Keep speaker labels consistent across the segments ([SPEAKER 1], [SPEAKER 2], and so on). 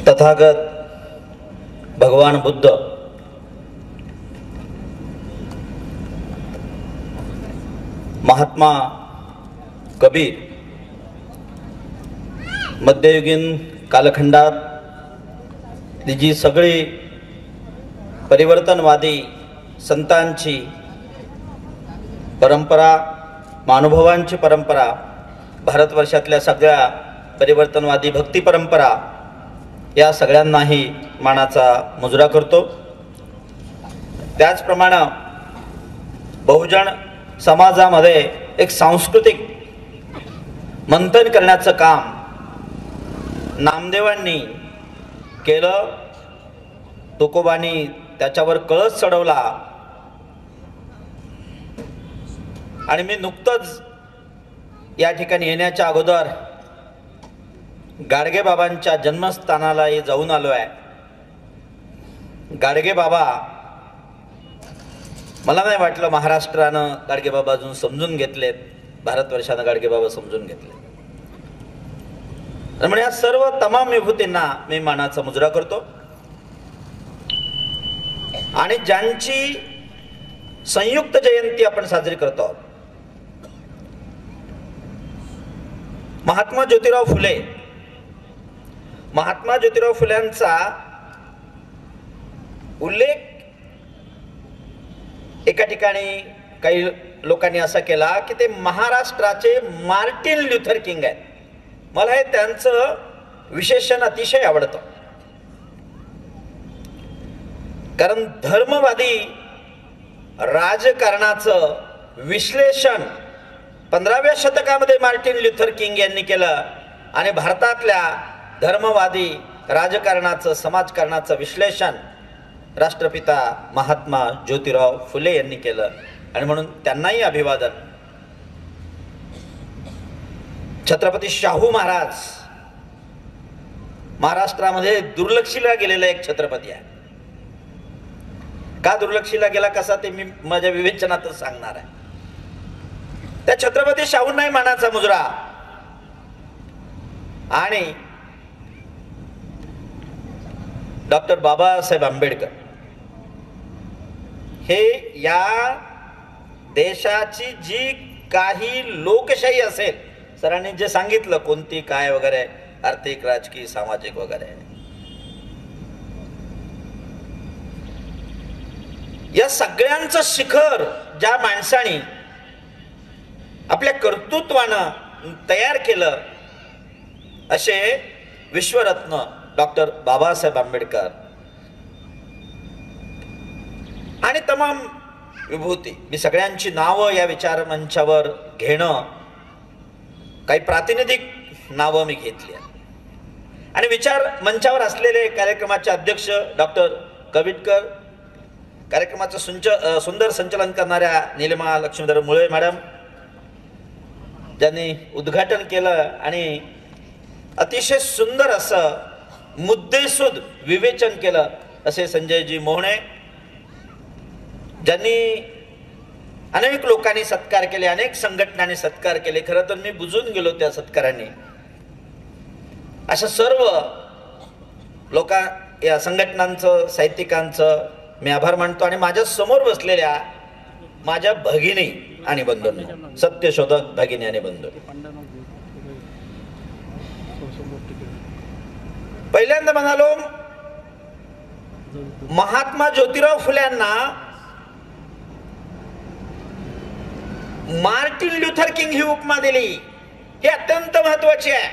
[SPEAKER 1] तथागत भगवान बुद्ध महात्मा कबीर मध्ययुगीन कालखंडात जी सगळी परिवर्तनवादी संतांची परंपरा, महानुभवांची परंपरा, भारतवर्षातल्या सगळ्या परिवर्तनवादी भक्ती परंपरा या सगळ्यांनाही मानाचा मुजरा करतो। त्याचप्रमाणे बहुजन समाजामध्ये एक सांस्कृतिक मंथन करण्याचं काम नामदेवांनी केलं। तुकोबांनी त्याच्यावर कळस चढवला आणि मी नुकतंच या ठिकाणी येण्याच्या अगोदर गाडगे बाबांच्या जन्मस्थानाला जाऊन आलो आहे। गाडगे बाबा, मला नाही वाटलं महाराष्ट्रानं गाडगे बाबा अजून समजून घेतलेत, भारतवर्षानं गाडगे बाबा समजून घेतले। त्यामुळे या सर्व तमाम विभूतींना मी मानाचा मुजरा करतो आणि ज्यांची संयुक्त जयंती आपण साजरी करतो आहोत, महात्मा ज्योतिराव फुले, महात्मा ज्योतिराव फुल्यांचा उल्लेख एका ठिकाणी काही लोकांनी असा केला की ते महाराष्ट्राचे मार्टिन ल्युथर किंग आहेत। मला हे त्यांचं विशेषण अतिशय आवडतं, कारण धर्मवादी राजकारणाचं विश्लेषण 15व्या शतकामध्ये मार्टिन ल्युथर किंग यांनी केलं आणि भारतातल्या धर्मवादी राजकारणाचं, समाजकारणाचं विश्लेषण राष्ट्रपिता महात्मा ज्योतिराव फुले यांनी केलं आणि म्हणून त्यांनाही अभिवादन। छत्रपती शाहू महाराज महाराष्ट्रामध्ये दुर्लक्षिला गेलेला एक छत्रपती आहे। का दुर्लक्षिला गेला कसा ते मी माझ्या विवेचनातच सांगणार आहे। त्या छत्रपती शाहूंनाही मानाचा मुजरा आणि डॉक्टर बाबासाहेब आंबेडकर हे या देशाची जी काही लोकशाही असेल, सरांनी जे सांगितलं कोणती काय वगैरे, आर्थिक, राजकीय, सामाजिक वगैरे, या सगळ्यांचं शिखर ज्या माणसाने आपल्या कर्तृत्वानं तयार केलं असे विश्वरत्न डॉक्टर बाबासाहेब आंबेडकर आणि तमाम विभूती। मी सगळ्यांची नावं या विचार मंचावर घेणं, काही प्रातिनिधिक नावं मी घेतली आणि विचार मंचावर असलेले कार्यक्रमाचे अध्यक्ष डॉक्टर कविटकर, कार्यक्रमाचं सुंदर संचालन करणाऱ्या नीलिमा लक्ष्मीधर मुळे मॅडम, ज्यांनी उद्घाटन केलं आणि अतिशय सुंदर असं मुद्देसूद विवेचन केलं असे संजयजी मोहणे, ज्यांनी अनेक लोकांनी सत्कार केले, अनेक संघटनांनी सत्कार केले। खरं तर मी बुजून गेलो त्या सत्कारांनी। अशा सर्व या संघटनांचं, साहित्यिकांचं मी आभार मानतो आणि माझ्या समोर बसलेल्या माझ्या भगिनी आणि बंधूंना, सत्यशोधक भगिनी आणि बंधू, पहिल्यांदा म्हणालो महात्मा ज्योतिराव फुल्यांना मार्टिन ल्युथर किंग ही उपमा दिली, हे अत्यंत महत्वाचे आहे।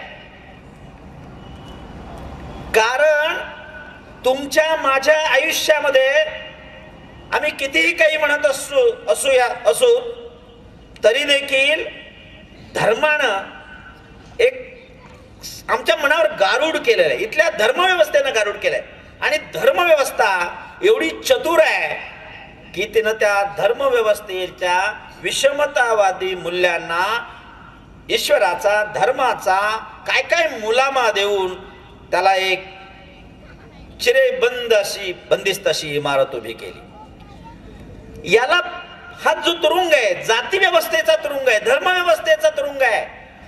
[SPEAKER 1] कारण तुमच्या माझ्या आयुष्यामध्ये आम्ही कितीही काही म्हणत असू तरी देखील धर्मानं एक आमच्या मनावर गारूड केलेलं आहे, इथल्या धर्मव्यवस्थेनं गारूड केलंय आणि धर्मव्यवस्था एवढी चतुर आहे की तिनं त्या धर्मव्यवस्थेच्या विषमतावादी मूल्यांना ईश्वराचा, धर्माचा काय काय मुलामा देऊन त्याला एक चिरेबंद अशी, बंदिस्त अशी इमारत उभी केली। याला हा जो तुरुंग आहे, जाती व्यवस्थेचा तुरुंग आहे, धर्मव्यवस्थेचा तुरुंग आहे,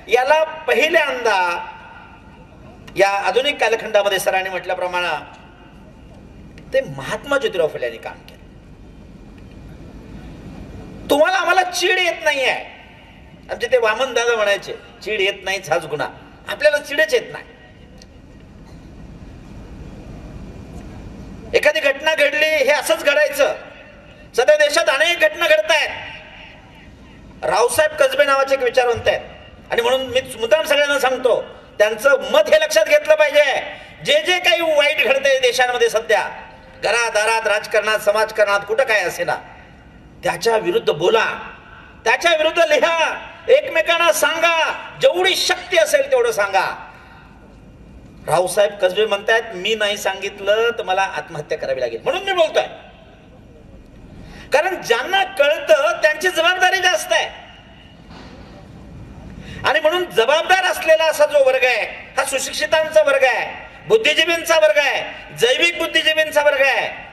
[SPEAKER 1] याला पहिल्यांदा या आधुनिक कालखंडामध्ये सरांनी म्हटल्याप्रमाणे ते महात्मा ज्योतिराव फुले यांनी काम केलं. तुम्हाला आम्हाला चीड येत नाहीये. आमचे ते वामन दादा म्हणायचे चीड येत नाहीच हाच गुन्हा. आपल्याला चीडच येत नाही. एखादी घटना घडली हे असंच घडायचं. सध्या देशात अनेक घटना घडत आहेत. रावसाहेब कसबे नावाचे एक विचारवंत आहेत आणि म्हणून मी मुद्दाम सगळ्यांना सांगतो त्यांचं मत हे लक्षात घेतलं पाहिजे. जे जे काही वाईट घडतंय देशांमध्ये सध्या घरादारात राजकारणात समाजकारणात कुठं काय असे ना त्याच्या विरुद्ध बोला, त्याच्या विरुद्ध लिहा, एकमेकांना सांगा, जेवढी शक्ती असेल तेवढं सांगा. रावसाहेब कसबे म्हणतायत मी नाही सांगितलं तर मला आत्महत्या करावी लागेल म्हणून मी बोलतोय. कारण ज्यांना कळतं त्यांची जबाबदारी जास्त आहे आणि म्हणून जबाबदार असलेला असा जो वर्ग आहे हा सुशिक्षितांचा वर्ग आहे, बुद्धिजीवींचा वर्ग आहे, जैविक बुद्धिजीवींचा वर्ग आहे.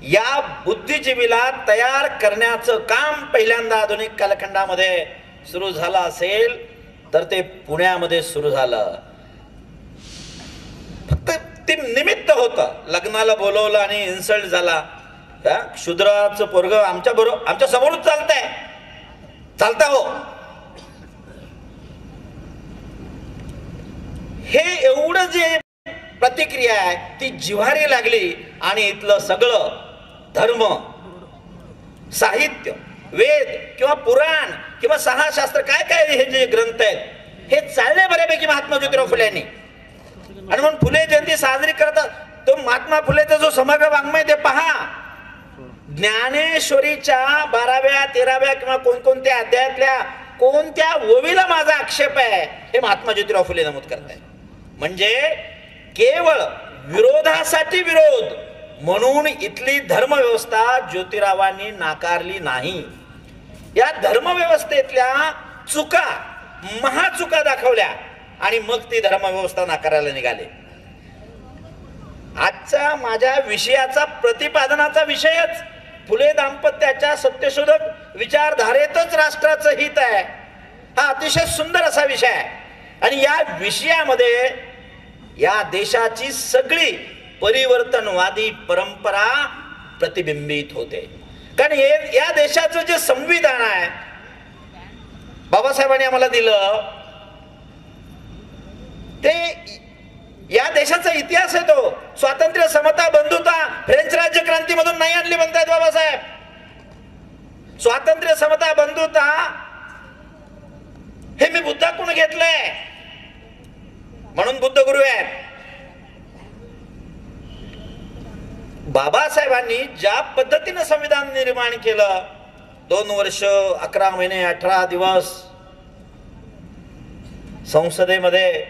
[SPEAKER 1] या बुद्धिजीवीला तयार करण्याचं काम पहिल्यांदा आधुनिक कालखंडामध्ये सुरू झालं असेल तर ते पुण्यामध्ये सुरू झालं. फक्त ते निमित्त होतं. लग्नाला बोलवलं आणि इन्सल्ट झाला. शूद्राचं पोरग आमच्या समोरच चालतंय, चालता हो. हे एवढं जे प्रतिक्रिया आहे ती जिव्हारी लागली आणि इथलं सगळं धर्म, साहित्य, वेद किंवा पुराण किंवा सहा शास्त्र काय काय हे जे ग्रंथ आहेत हे चालले बऱ्यापैकी महात्मा ज्योतिराव फुले यांनी. आणि म्हणून फुले जयंती साजरी करतात. तो महात्मा फुलेचा जो समग्र वाङ्मय ते पहा. ज्ञानेश्वरीच्या 12व्या 13व्या किंवा कोणकोणत्या अध्यायातल्या कोणत्या ओवीला माझा आक्षेप आहे हे महात्मा ज्योतिराव फुले नमूद करतायत. म्हणजे केवळ विरोधासाठी विरोध म्हणून इथली धर्मव्यवस्था ज्योतिरावांनी नाकारली नाही. या धर्मव्यवस्थेतल्या चुका, महाचुका दाखवल्या आणि मग ती धर्मव्यवस्था नाकारायला निघाले. आजचा माझ्या विषयाचा प्रतिपादनाचा विषयच फुले दाम्पत्याच्या सत्यशोधक विचारधारेतच राष्ट्राचं हित आहे. हा अतिशय सुंदर असा विषय आहे आणि या विषयामध्ये या देशाची सगळी परिवर्तनवादी परंपरा प्रतिबिंबित होते. कारण या देशाचं जे संविधान आहे बाबासाहेबांनी आम्हाला दिलं ते या देशाचा इतिहास आहे. तो स्वातंत्र्य, समता, बंधुता फ्रेंच राज्यक्रांतीमधून नाही आणली म्हणतायत बाबासाहेब. स्वातंत्र्य, समता, बंधुता हे मी बुद्धाकडून घेतलंय म्हणून बुद्ध गुरु आहेत. बाबासाहेबांनी ज्या पद्धतीने संविधान निर्माण केलं 2 वर्ष 11 महिने 18 दिवस संसदेमध्ये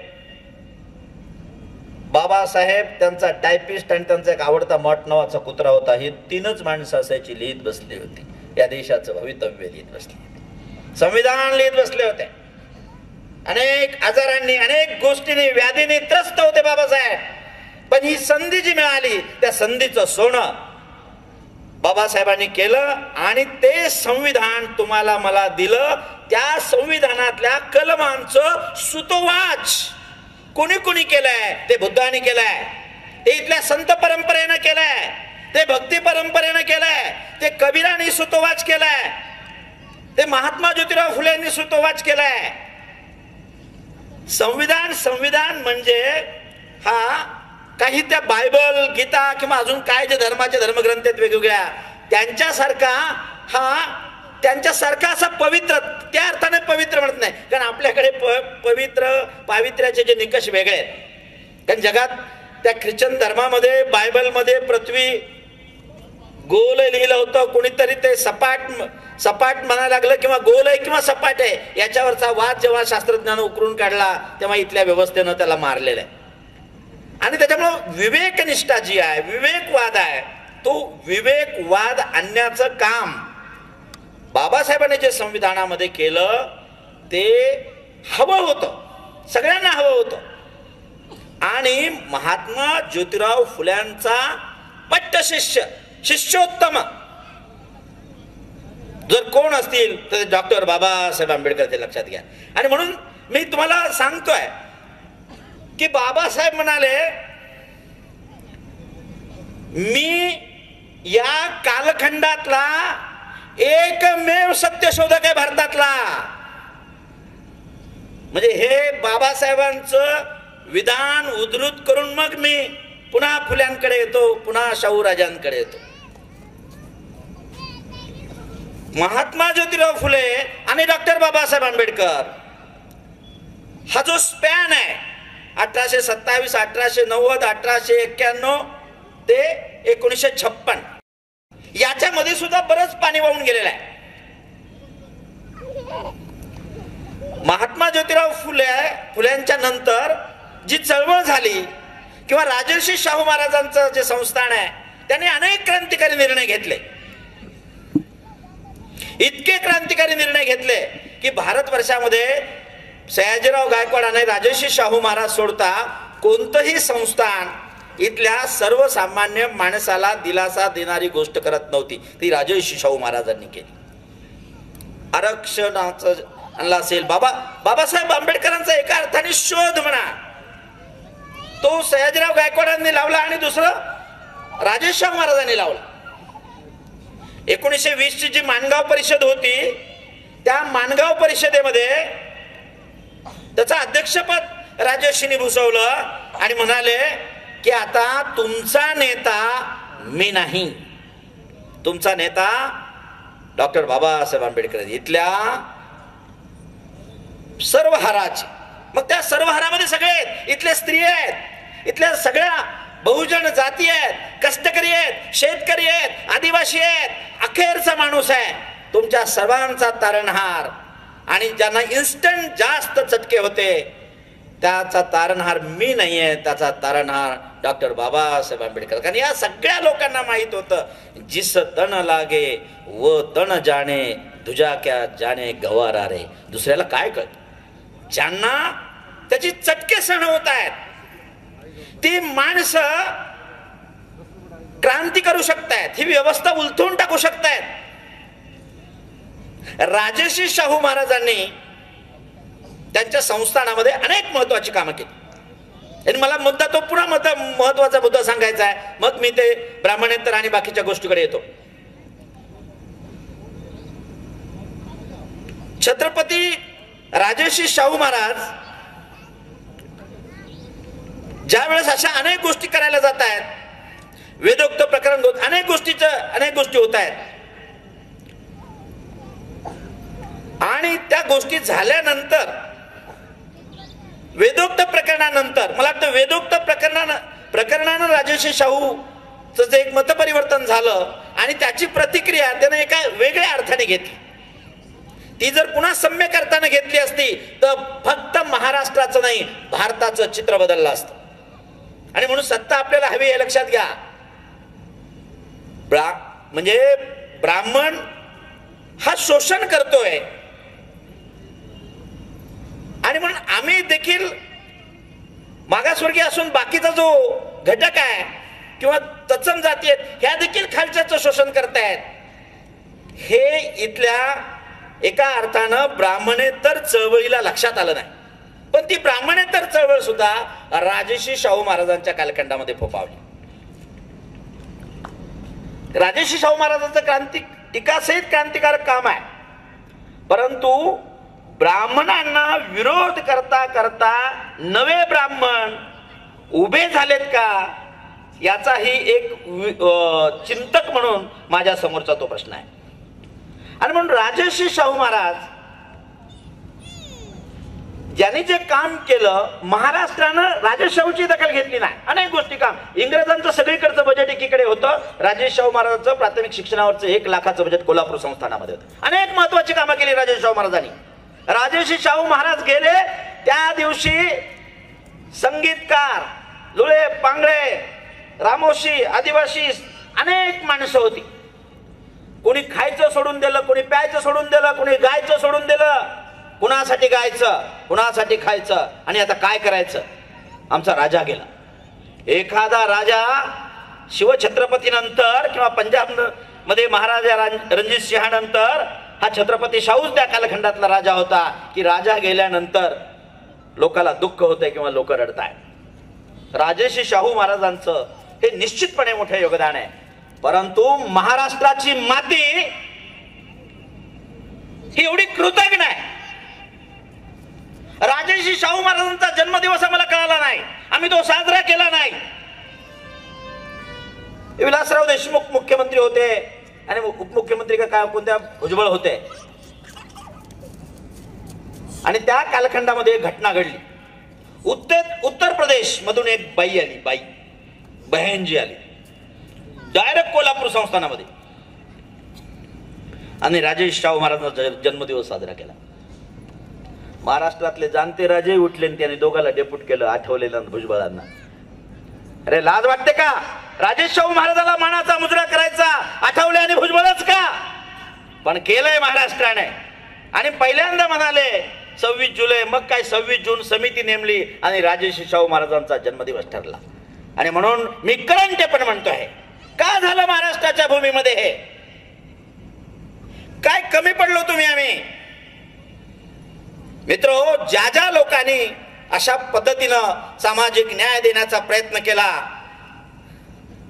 [SPEAKER 1] बाबासाहेब, त्यांचा टायपिस्ट आणि त्यांचा एक आवडता मठ नावाचा कुत्रा होता. ही 3च माणसं असायची लिहित बसली होती. या देशाचं भवितव्य लिहित बसली होती, संविधान लिहित बसले होते. अनेक आजारांनी, अनेक गोष्टींनी, व्याधींनी त्रस्त होते बाबासाहेब. पण ही संधी जी मिळाली त्या संधीचं सोनं बाबासाहेबांनी केलं आणि ते संविधान तुम्हाला मला दिलं. त्या संविधानातल्या कलमांचं सुतोवाच कोणी कोणी केलंय ते बुद्धाने केलंय, ते इथल्या संत परंपरेनं केलंय, ते भक्ती परंपरेनं केलंय, ते कबीरांनी सुतोवाच केलाय, ते महात्मा ज्योतिराव फुले यांनी सुतोवाच केलाय. संविधान म्हणजे हा काही त्या बायबल, गीता किंवा अजून काय जे धर्माचे धर्मग्रंथ आहेत वेगवेगळ्या त्यांच्यासारखा असा पवित्र, त्या अर्थाने पवित्र म्हणत नाही. कारण आपल्याकडे पावित्र्याचे जे निकष वेगळे आहेत. कारण जगात त्या ख्रिश्चन धर्मामध्ये, बायबलमध्ये पृथ्वी गोल लिहिलं होतं. कोणीतरी ते सपाट म्हणायला लागलं किंवा गोल आहे किंवा सपाट आहे याच्यावरचा वाद जेव्हा शास्त्रज्ञानं उकरून काढला तेव्हा इथल्या व्यवस्थेनं त्याला मारलेलं आहे. आणि त्याच्यामुळं विवेकनिष्ठा जी आहे, विवेकवाद आहे, तो विवेकवाद आणण्याचं काम बाबासाहेबांनी जे संविधानामध्ये केलं ते हवं होतं, सगळ्यांना हवं होतं. आणि महात्मा ज्योतिराव फुल्यांचा पट्टशिष्य, शिष्योत्तम जर कोण असतील तर डॉक्टर बाबासाहेब आंबेडकर, ते लक्षात घ्या. आणि म्हणून मी तुम्हाला सांगतोय की बाबासाहेब म्हणाले, मी या कालखंडातला एकमेव सत्यशोधक आहे भारतातला. म्हणजे हे बाबासाहेबांचं विधान उद्धृत करून मग मी पुन्हा फुल्यांकडे येतो, पुन्हा शाहूराजांकडे येतो. महात्मा ज्योतिराव फुले आणि डॉक्टर बाबासाहेब आंबेडकर हा जो स्पॅन आहे 1827, 1890, 1891 ते 1956, याच्यामध्ये सुद्धा बरंच पाणी वाहून गेलेलं आहे. महात्मा ज्योतिराव फुल्यांच्या नंतर जी चळवळ झाली किंवा राजर्षी शाहू महाराजांचं जे संस्थान आहे, त्यांनी अनेक क्रांतिकारी निर्णय घेतले. इतके क्रांतिकारी निर्णय घेतले की भारतवर्षामध्ये सयाजीराव गायकवाड आणि राजर्षी शाहू महाराज सोडता कोणतंही संस्थान इथल्या सर्वसामान्य माणसाला दिलासा देणारी गोष्ट करत नव्हती. ती राजर्षी शाहू महाराजांनी केली. आरक्षणाचं आणलं असेल, बाबासाहेब आंबेडकरांचा एका अर्थाने शोध म्हणा, तो सयाजीराव गायकवाडांनी लावला आणि दुसरं राजर्षी शाहू महाराजांनी लावला. 1920 ची जी माणगाव परिषद होती, त्या माणगाव परिषदेमध्ये त्याचं अध्यक्षपद राजर्षींनी भूषवलं आणि म्हणाले की आता तुमचा नेता मी नाही, तुमचा नेता डॉक्टर बाबासाहेब आंबेडकर. इथल्या सर्व हाराचे, मग त्या सर्व हारामध्ये सगळे आहेत, इथल्या स्त्री आहेत, इथल्या सगळ्या बहुजन जाती आहेत, कष्टकरी आहेत, शेतकरी आहेत, आदिवासी आहेत, अखेरचा माणूस आहे. तुमच्या सर्वांचा तारणहार, आणि ज्यांना इन्स्टंट जास्त चटके होते त्याचा तारणहार मी नाहीये, त्याचा तारणहार डॉक्टर बाबासाहेब आंबेडकर. कारण या सगळ्या लोकांना माहित होतं, जिस तन लागे व तन जाणे, तुझ्या क्या जाणे गवारा रे. दुसऱ्याला काय कळत? ज्यांना त्याची चटके सहन होत आहेत ती माणसं क्रांती करू शकतायत, ही व्यवस्था उलथून टाकू शकतायत. राजर्षी शाहू महाराजांनी त्यांच्या संस्थानामध्ये अनेक महत्वाची कामं केली. आणि मला मुद्दा तो पुन्हा महत्वाचा मुद्दा सांगायचा आहे, मग मी ते ब्राह्मणेतर आणि बाकीच्या गोष्टीकडे येतो. छत्रपती राजर्षी शाहू महाराज ज्या वेळेस अशा अनेक गोष्टी करायला जात आहेत, वेदोक्त प्रकरण होत, अनेक गोष्टी होत आहेत, आणि त्या गोष्टी झाल्यानंतर वेदोक्त प्रकरणानंतर मला वाटतं वेदोक्त प्रकरणानं राजर्षी शाहूचं जे एक मतपरिवर्तन झालं आणि त्याची प्रतिक्रिया त्याने एका वेगळ्या अर्थाने घेतली. ती जर पुन्हा सम्यक अर्थाने घेतली असती तर फक्त महाराष्ट्राचं नाही भारताचं चित्र बदललं असतं. आणि म्हणून सत्ता आपल्याला हवी हे लक्षात घ्या. म्हणजे ब्राह्मण हा शोषण करतोय, आणि म्हणून आम्ही देखील मागासवर्गीय असून बाकीचा जो घटक आहे किंवा तत्सम जाती आहेत ह्या देखील खालच्याचं शोषण करतायत. हे इथल्या एका अर्थानं ब्राह्मणेतर चळवळीला लक्षात आलं नाही. पण ती ब्राह्मणेतर चळवळ सुद्धा राजर्षी शाहू महाराजांच्या कालखंडामध्ये फोफावली. राजर्षी शाहू महाराजांचं टीकासहित क्रांतिकारक काम आहे, परंतु ब्राह्मणांना विरोध करता करता नवे ब्राह्मण उभे झालेत का, याचाही एक चिंतक म्हणून माझ्या समोरचा तो प्रश्न आहे. आणि म्हणून राजर्षी शाहू महाराज ज्यांनी जे काम केलं, महाराष्ट्रानं राजर्षी शाहूची दखल घेतली नाही. अनेक गोष्टी काम, इंग्रजांचं सगळीकडचं बजेट एकीकडे होतं, राजर्षी शाहू महाराजांचं प्राथमिक शिक्षणावरचं 1 लाखाचं बजेट कोल्हापूर संस्थानामध्ये होतं. अनेक महत्वाची कामं केली राजर्षी शाहू महाराजांनी. राजर्षी शाहू महाराज गेले त्या दिवशी संगीतकार, लुळे, पांगळे, रामोशी, आदिवासी अनेक माणसं होती. कोणी खायचं सोडून दिलं, कोणी प्यायचं सोडून दिलं, कोणी गायचं सोडून दिलं. कुणासाठी गायचं, कुणासाठी खायचं, आणि आता काय करायचं? आमचा राजा गेला. एखादा राजा शिवछत्रपतीनंतर किंवा पंजाब मध्ये महाराजा रणजित सिंहानंतर हा छत्रपती शाहूच त्या कालखंडातला राजा होता की राजा गेल्यानंतर लोकाला दुःख होतंय किंवा लोक रडतायत. राजर्षी शाहू महाराजांचं हे निश्चितपणे मोठं योगदान आहे. परंतु महाराष्ट्राची माती ही एवढी कृतज्ञ आहे. राजर्षी शाहू महाराजांचा जन्मदिवस आम्हाला कळाला नाही, आम्ही तो साजरा केला नाही. विलासराव देशमुख मुख्यमंत्री होते आणि उपमुख्यमंत्री काय कोणत्या भुजबळ होते, आणि त्या कालखंडामध्ये घटना घडली. उत्तर प्रदेश मधून एक बाई आली, बहनजी आली डायरेक्ट कोल्हापूर संस्थानामध्ये, आणि राजर्षी शाहू महाराजांचा जन्मदिवस साजरा केला. महाराष्ट्रातले जाणते राजे उठले आणि त्यांनी दोघाला डेप्यूट केलं, आठवलेला भुजबळांना. अरे लाज वाटते का? राजर्षी शाहू महाराजाला मानाचा मुजरा करायचा आठवले आणि भुजबळच का? पण केलंय महाराष्ट्राने. आणि पहिल्यांदा म्हणाले 26 जुलै, मग काय 26 जून समिती नेमली आणि राजर्षी शाहू महाराजांचा जन्मदिवस ठरला. आणि म्हणून मी पण म्हणतोय, का झालं महाराष्ट्राच्या भूमीमध्ये हे? काय कमी पडलो तुम्ही आम्ही? मित्रो, ज्या ज्या लोकांनी अशा पद्धतीनं सामाजिक न्याय देण्याचा प्रयत्न केला,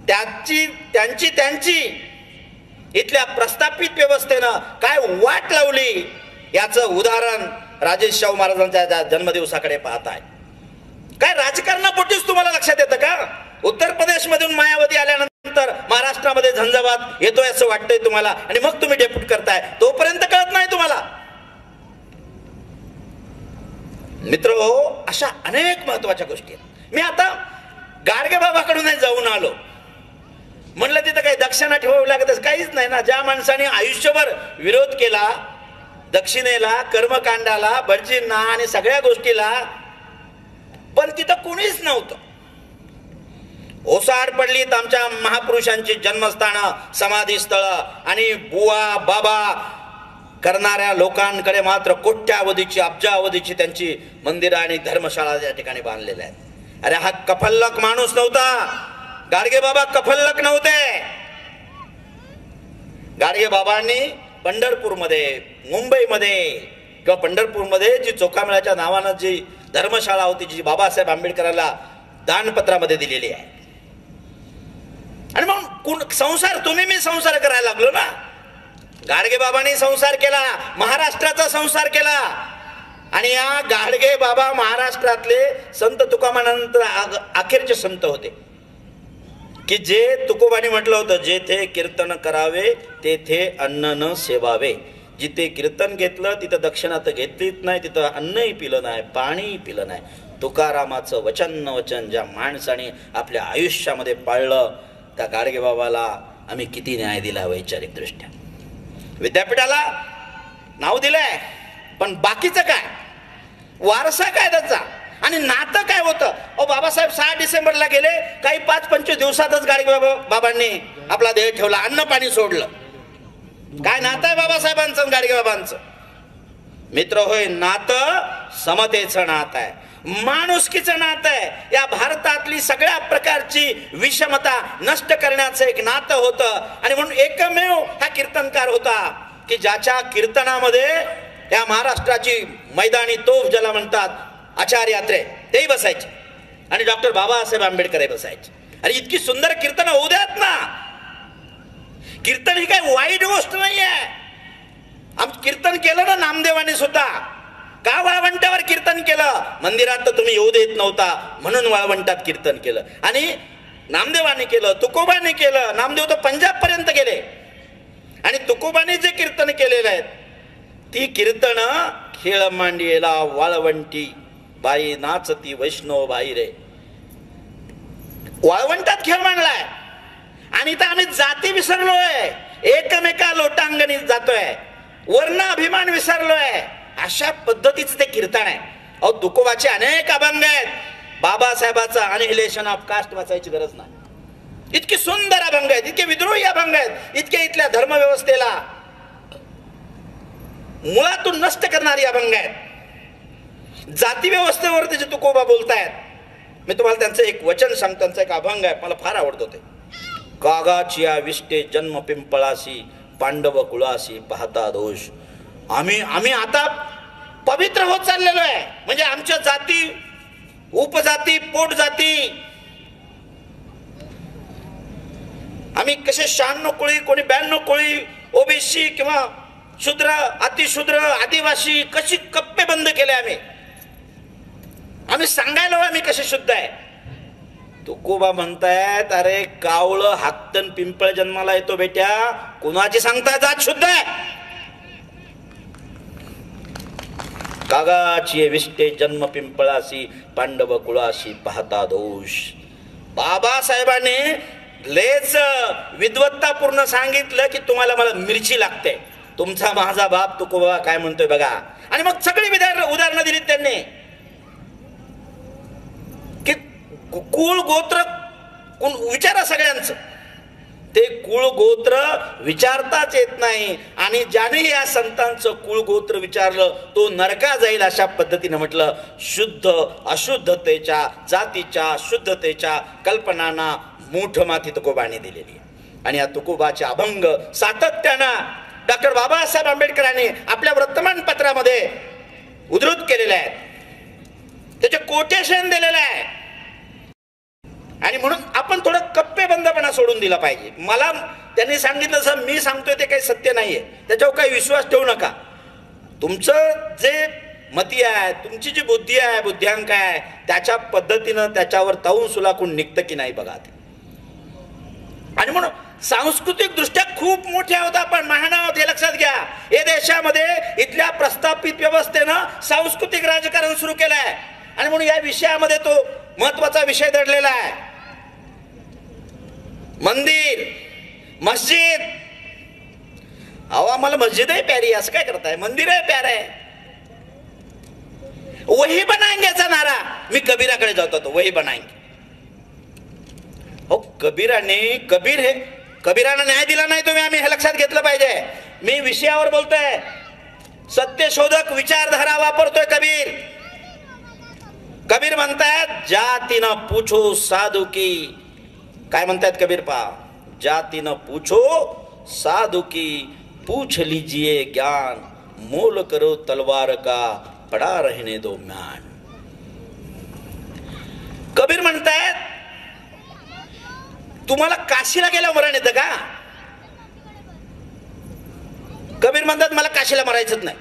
[SPEAKER 1] त्यांची इथल्या प्रस्थापित व्यवस्थेनं काय वाट लावली, याचं उदाहरण राजर्षी शाहू महाराजांच्या जन्मदिवसाकडे पाहत आहे. काय राजकारणापोटीच तुम्हाला लक्षात येतं का? उत्तर प्रदेश मधून मायावती आल्यानंतर महाराष्ट्रामध्ये झंझावात येतोय असं वाटतंय तुम्हाला, आणि मग तुम्ही डेप्यूट करताय, तोपर्यंत कळत नाही तुम्हाला. मित्र, अशा अनेक महत्वाच्या गोष्टी आहेत. मी आता गाडगे बाबाकडून जाऊन आलो, म्हणलं तिथं काही दक्षिणा ठेवावी लागत काहीच नाही ना. ज्या माणसाने आयुष्यभर विरोध केला दक्षिणेला, कर्मकांडाला, भटजींना आणि सगळ्या गोष्टीला, पण तिथं कोणीच नव्हतं. ओसाड पडलीत आमच्या महापुरुषांची जन्मस्थानं, समाधी स्थळ, आणि बुवा बाबा करणाऱ्या लोकांकडे मात्र कोट्यावधीची, अब्जावधीची त्यांची मंदिरं आणि धर्मशाळा या ठिकाणी बांधलेल्या आहेत. अरे हा कफल्लक माणूस नव्हता, गाडगे बाबा कफल्लक नव्हते. गाडगे बाबांनी पंढरपूरमध्ये, मुंबईमध्ये किंवा पंढरपूरमध्ये जी चोखामेळ्याच्या नावानं जी धर्मशाळा होती, जी बाबासाहेब आंबेडकरांना दानपत्रामध्ये दिलेली आहे. आणि मग संसार, तुम्ही मी संसार करायला लागलो ना. गाडगे बाबांनी संसार केला, महाराष्ट्राचा संसार केला. आणि या गाडगे बाबा महाराष्ट्रातले संत तुकारामानंतर अखेरचे संत होते, की जे तुकोबांनी म्हटलं होतं, जेथे कीर्तन करावे तेथे अन्न न सेवावे. जिथे कीर्तन घेतलं तिथं दक्षिणा तर घेतलीच नाही, तिथं अन्नही पिलं नाही, पाणीही पिलं नाही. तुकारामाचं वचन ज्या माणसाने आपल्या आयुष्यामध्ये पाळलं, त्या गाडगे बाबाला आम्ही किती न्याय दिला वैचारिक दृष्ट्या. विद्यापीठाला नाव दिलंय, पण बाकीचं काय? वारसा काय त्याचा? आणि नातं काय होतं? बाबासाहेब 6 डिसेंबरला गेले, काही 5-25 दिवसातच गाडगे बाबांनी आपला देह ठेवला, अन्न पाणी सोडलं. काय नातं आहे बाबासाहेबांचं गाडगे बाबांचं? मित्र होय, नातं समतेचं नातं आहे, माणुसकीचं नातं आहे. या भारतातली सगळ्या प्रकारची विषमता नष्ट करण्याचं एक नातं होतं. आणि म्हणून एकमेव हा कीर्तनकार होता की ज्याच्या कीर्तनामध्ये या महाराष्ट्राची मैदानी तोफ ज्याला म्हणतात, आचार्य यात्रे, तेही बसायचे, आणि डॉक्टर बाबासाहेब आंबेडकर बसायचे. आणि इतकी सुंदर कीर्तन होऊ द्यात ना. कीर्तन ही काही वाईट गोष्ट नाहीये. कीर्तन केलं ना नामदेवाने सुद्धा. का वाळवंटावर कीर्तन केलं? मंदिरात तर तुम्ही येऊ देत नव्हता म्हणून वाळवंटात कीर्तन केलं. आणि नामदेवाने केलं, तुकोबाने केलं. नामदेव तर पंजाब पर्यंत गेले. आणि तुकोबाने जे कीर्तन केलेलं आहेत, ती कीर्तन खेळ मांडियेला वाळवंटी बाई नाचती वैष्णव बाई रे. वाळवंटात खेळ मांडलाय. आणि इथं आम्ही जाती विसरलोय, एकमेका लोटांगणीत जातोय, वर्ण अभिमान विसरलोय. अशा पद्धतीचं ते कीर्तन आहे. अहो, तुकोबाचे अनेक अभंग आहेत. बाबासाहेबांचा अनिहिलेशन ऑफ कास्ट वाचायची गरज नाही. इतके सुंदर अभंग आहेत, इतके विद्रोही अभंग आहेत, इतके इथल्या धर्मव्यवस्थेला मुळातून नष्ट करणारी अभंग आहेत. जाती व्यवस्थेवर त्याचे तुकोबा बोलतायत. मी तुम्हाला त्यांचं एक वचन सांगतो, त्यांचं एक अभंग आहे, मला फार आवडतो ते. कागाची विष्टे जन्म पिंपळासी, पांडव कुळासी पाहता दोष. आम्ही आता पवित्र होत चाललेलो आहे. म्हणजे आमच्या जाती, उपजाती, पोट जाती आम्ही कसे 96 कोळी, कोणी 92 कोळी, ओबीसी किंवा शूद्र, अतिशूद्र, आदिवासी कशी कप्पे बंद केले आम्ही सांगायला आम्ही कसे शुद्ध आहे. तुकोबा म्हणतायत अरे कावळं हातन पिंपळ जन्माला येतो बेट्या, कुणाची सांगता जात शुद्ध आहे. कागाची विष्टे जन्म पिंपळासी, पांडव कुळाशी पाहता दोष. बाबासाहेबांनी लेच विद्वत्तापूर्ण सांगितलं की तुम्हाला मला मिरची लागते. तुमचा माझा बाप तुकोबा काय म्हणतोय बघा. आणि मग सगळी उदाहरणं दिलीत त्यांनी की कुळ गोत्र विचारा सगळ्यांचं. ते कुळ गोत्र विचारताच येत नाही. आणि ज्याने या संतांचं कुळ गोत्र विचारलं तो नरका जाईल अशा पद्धतीने म्हटलं. शुद्ध अशुद्धतेच्या, जातीच्या शुद्धतेच्या कल्पनांना मूठ माती तुकोबाने दिलेली. आणि या तुकोबाचे अभंग सातत्यानं डॉक्टर बाबासाहेब आंबेडकरांनी आपल्या वर्तमानपत्रामध्ये उद्धृत केलेले आहेत, त्याचे कोटेशन दिलेलं आहे. आणि म्हणून आपण थोडं कप्पेबंदपणा सोडून दिला पाहिजे. मला त्यांनी सांगितलं असं मी सांगतोय ते काही सत्य नाहीये, त्याच्यावर काही विश्वास ठेवू नका. तुमचं जे मती आहे, तुमची जी बुद्धी आहे, बुद्ध्यांक आहे, त्याच्या पद्धतीनं त्याच्यावर ताऊन सुलाखून निघतं की नाही बघा. आणि म्हणून सांस्कृतिक दृष्ट्या खूप मोठ्या होता आपण महान आहोत हे लक्षात घ्या. या देशामध्ये इथल्या प्रस्थापित व्यवस्थेनं सांस्कृतिक राजकारण सुरू केलं आहे. आणि म्हणून या विषयामध्ये तो महत्वाचा विषय दडलेला आहे. मंदिर, मस्जिद. अहो आम्हाला मस्जिद आहे प्यारी, असं काय करताय? मंदिर आहे प्यार आहे. वही बनाएंगेचा नारा मी कबीराकडे जात होतो. वही बनाएंगे. हो कबीरानं न्याय दिला नाही तुम्ही, आम्ही हे लक्षात घेतलं पाहिजे. मी विषयावर बोलतोय. सत्यशोधक विचारधारा वापरतोय कबीर. कबीर म्हणतात जातीनं पूछो साधू की. काय म्हणतात कबीर पा? जातीनं पूछो साधू की, पूछ लीजिए ज्ञान, मोल करो तलवार का, पड़ा रहने दो म्यान. कबीर म्हणतात तुम्हाला काशीला गेला मरण येतं का? कबीर म्हणतात मला काशीला मरायचंच नाही.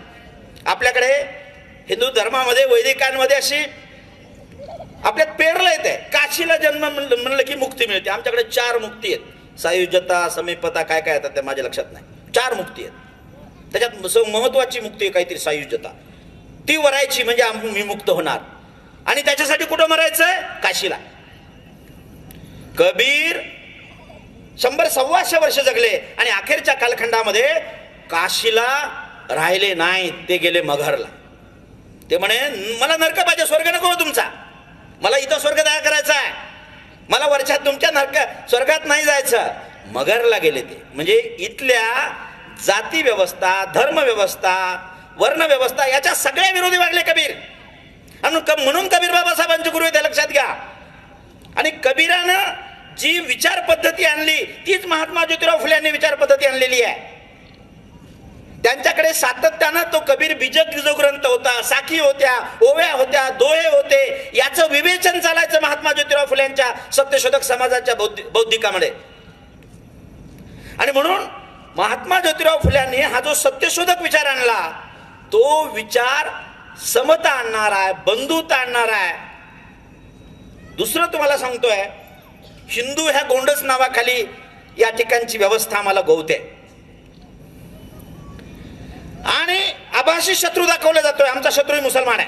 [SPEAKER 1] आपल्याकडे हिंदू धर्मामध्ये, वैदिकांमध्ये अशी आपल्यात पेरलं येते काशीला जन्म म्हणलं की मुक्ती मिळते. आमच्याकडे 4 मुक्ती आहेत. सायुज्यता, समीपता, काय काय येतात ते माझ्या लक्षात नाही. 4 मुक्ती आहेत. त्याच्यात महत्वाची मुक्ती आहे काहीतरी सायुज्यता. ती वरायची म्हणजे मी मुक्त होणार. आणि त्याच्यासाठी कुठं मरायचंय? काशीला. कबीर 100-125 वर्ष जगले आणि अखेरच्या कालखंडामध्ये काशीला राहिले नाही, ते गेले मगरला. ते म्हणे मला नरक पाहिजे, स्वर्ग नको तुमचा, मला इथं स्वर्ग तयार करायचा आहे, मला वर्षात तुमच्या स्वर्गात नाही जायचं. मगरला गेले ते. म्हणजे इथल्या जाती व्यवस्था, धर्म व्यवस्था, वर्ण व्यवस्था याच्या सगळ्या विरोधी वागले कबीर. आणि म्हणून कबीर बाबासाहेबांचे गुरु आहेत, लक्षात घ्या. आणि कबीरानं जी विचार पद्धती आणली तीच महात्मा ज्योतिराव फुले यांनी विचार पद्धती आणलेली आहे. त्यांच्याकडे सातत्यानं तो कबीर बीजक जो ग्रंथ होता, साखी होत्या, ओव्या होत्या, दोहे होते, याचं विवेचन चालायचं महात्मा ज्योतिराव फुले यांच्या सत्यशोधक समाजाच्या बौद्धिकामध्ये. आणि म्हणून महात्मा ज्योतिराव फुल्यांनी हा जो सत्यशोधक विचार आणला, तो विचार समता आणणार आहे, बंधुता आणणार आहे. दुसरं तुम्हाला सांगतोय, हिंदू ह्या गोंडस नावाखाली या ठिकाणची व्यवस्था आम्हाला गवते आणि आभासी शत्रू दाखवला जातोय. आमचा शत्रू मुसलमान आहे.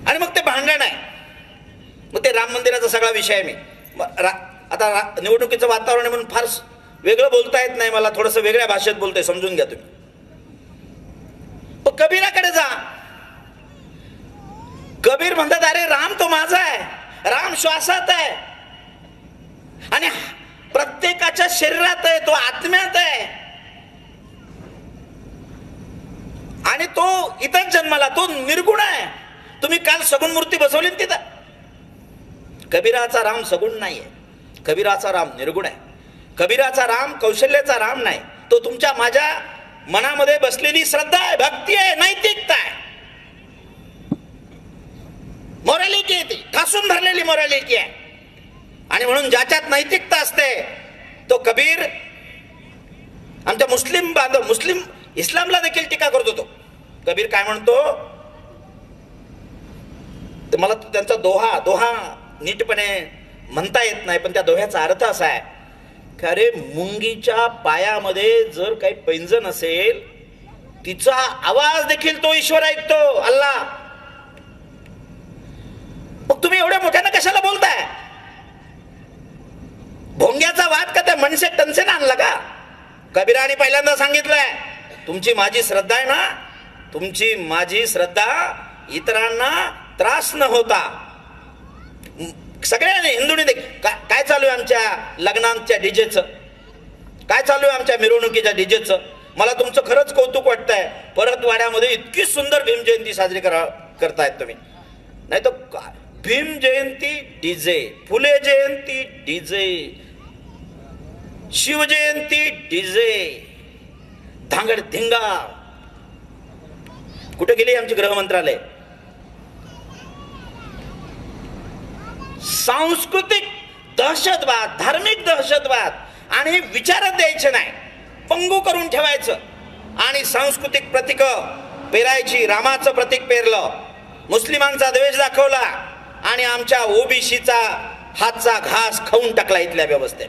[SPEAKER 1] आणि मग ते भांडण आहे. मग ते राम मंदिराचा सगळा विषय आहे. मी आता निवडणुकीचं वातावरण आहे म्हणून फार वेगळं बोलता येत नाही मला, थोडंसं वेगळ्या भाषेत बोलतोय, समजून घ्या तुम्ही. पण कबीराकडे जा. कबीर म्हणतात अरे राम तो माझा आहे, राम श्वासात आहे आणि प्रत्येकाच्या शरीरात आहे, तो आत्म्यात आहे आणि तो इथंच जन्माला, तो निर्गुण आहे. तुम्ही काल सगुण मूर्ती बसवली तिथं. कबीराचा राम सगुण नाहीये, कबीराचा राम निर्गुण आहे. कबीराचा राम कौशल्याचा राम नाही, तो तुमच्या माझ्या मनामध्ये बसलेली श्रद्धा आहे, भक्ती आहे, नैतिकता आहे, मोरॅलिटी आहे. ती ठासून धरलेली मोरॅलिटी आहे. आणि म्हणून ज्याच्यात नैतिकता असते तो कबीर आमच्या मुस्लिम बांधव, मुस्लिम इस्लामला देखील टीका करतो. तो कबीर काय म्हणतो, मला त्यांचा दोहा नीटपणे म्हणता येत नाही, पण त्या दोह्याचा अर्थ असा आहे की अरे मुंगीच्या पायामध्ये जर काही पैंजण असेल, तिचा आवाज देखील तो ईश्वर ऐकतो, अल्लाह. मग तुम्ही एवढ्या मोठ्यानं कशाला बोलताय? भोंग्याचा वाद का त्या मनसे टनसेनं आणला का? कबीराने पहिल्यांदा सांगितलंय, तुमची माझी श्रद्धा आहे ना, तुमची माझी श्रद्धा इतरांना त्रास न होता. सगळ्यांनी हिंदूंनी काय चालू आहे आमच्या लग्नांच्या डीजेचं, काय चालू आहे आमच्या मिरवणुकीच्या डीजेचं. मला तुमचं खरंच कौतुक वाटतंय, परतवाड्यामध्ये इतकी सुंदर भीम जयंती साजरी करतायत तुम्ही. नाही तर भीम जयंती डीजे, फुले जयंती डीजे, शिव जयंती डीजे, धांगड धिंगा. कुठे गेली आमची गृह मंत्रालय? सांस्कृतिक दहशतवाद, धार्मिक दहशतवाद आणि विचारच द्यायचे नाही, पंगू करून ठेवायचं आणि सांस्कृतिक प्रतीक पेरायची. रामाचं प्रतीक पेरलं, मुस्लिमांचा द्वेष दाखवला आणि आमच्या ओबीसीचा हातचा घास खाऊन टाकला इथल्या व्यवस्थेत.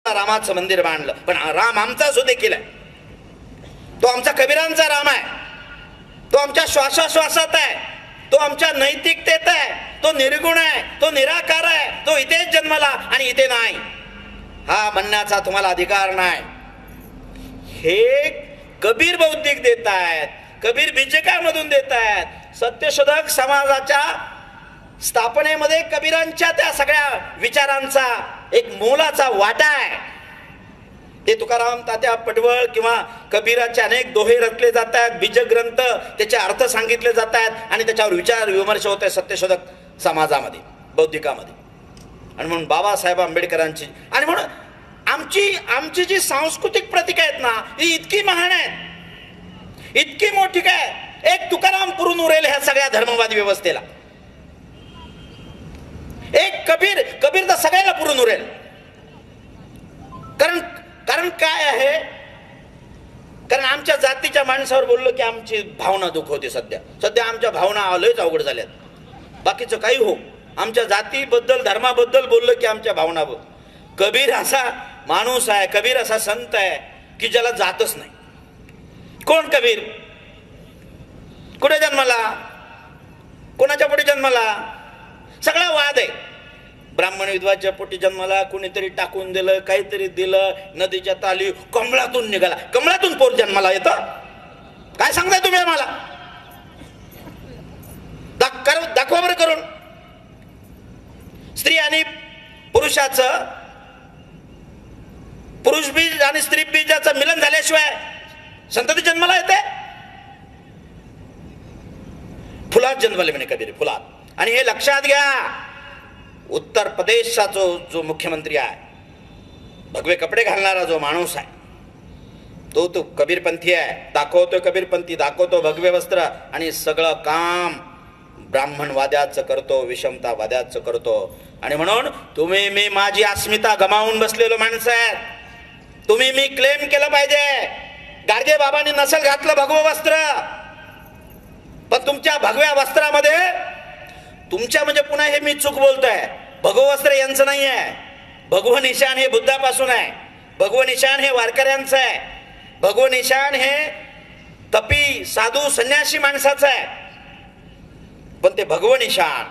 [SPEAKER 1] रामाचं मंदिर बांधलं, पण राम आमचा जो देखील आहे, तो आमचा कबीरांचा राम आहे, तो आमच्या श्वासाश्वासात आहे, तो आमच्या नैतिकतेत आहे, तो निर्गुण आहे, तो निराकार आहे, तो इथेच जन्मला आणि इथे नाही, हा म्हणण्याचा तुम्हाला अधिकार नाही. हे कबीर बौद्धिक देत आहेत, कबीर बीजकामधून देत आहेत. सत्यशोधक समाजाच्या स्थापनेमध्ये कबीरांच्या त्या सगळ्या विचारांचा एक मोलाचा वाटा आहे. ते तुकाराम तात्या पटवळ किंवा कबीराचे अनेक दोहे रचले जात आहेत, बीजग्रंथ, त्याचे अर्थ सांगितले जात आहेत आणि त्याच्यावर विचार विमर्श होत आहे सत्यशोधक समाजामध्ये, बौद्धिकामध्ये. आणि म्हणून बाबासाहेब आंबेडकरांची आणि म्हणून आमची जी सांस्कृतिक प्रतीक आहेत ना, ही इतकी महान आहेत, इतकी मोठी काय, एक तुकाराम पुरून उरेल ह्या सगळ्या धर्मवादी व्यवस्थेला. एक कबीर तर सगळ्याला पुरून उरेल. कारण काय आहे, कारण आमच्या जातीच्या माणसावर बोललो की आमची भावना दुखवते. सध्या आमच्या भावना लयच अवघड झाल्यात. बाकीचं काही हो, आमच्या जातीबद्दल धर्माबद्दल बोललो की आमच्या भावना. कबीर असा माणूस आहे, कबीर असा संत आहे की ज्याला जातच नाही. कोण कबीर? कुठे जन्माला, कोणाच्या पोटी जन्माला? सगळा वाद आहे. ब्राह्मण विधवाच्या पोटी जन्माला, कुणीतरी टाकून दिलं, काहीतरी दिलं, नदीच्या ताली, कमळातून निघाला. कमळातून पोर जन्माला येतं? काय सांगताय तुम्ही आम्हाला? दाखवा बरं करून. स्त्री आणि पुरुषाचं, पुरुष बीज आणि स्त्री बीजाचं मिलन झाल्याशिवाय संतती जन्माला येते? फुलात जन्मले म्हणे कबीर, फुलात. आणि हे लक्षात घ्या, उत्तर प्रदेशचा जो मुख्यमंत्री आहे, भगवे कपडे घालणारा जो माणूस आहे, तो कबीरपंथी आहे. दाखवतो कबीरपंथी, दाखवतो भगवे वस्त्र आणि सगळं काम ब्राह्मणवाद्याचं करतो, विषमतावाद्याचं करतो. आणि म्हणून तुम्ही मी माझी अस्मिता गमावून बसलेलो माणसं आहेत. तुम्ही मी क्लेम केलं पाहिजे. गाडगे बाबांनी नसल घातलं भगवं वस्त्र, पण तुमच्या भगव्या वस्त्रामध्ये तुमच्या म्हणजे पुन्हा हे मी चूक बोलतोय, भगवं वस्त्र यांचं नाही आहे. भगवं निशाण हे बुद्धापासून आहे, भगवं निशाण हे वारकऱ्यांचं आहे, भगवं निशाण हे तपी साधू संन्यासी माणसाचं आहे. पण ते भगवं निशाण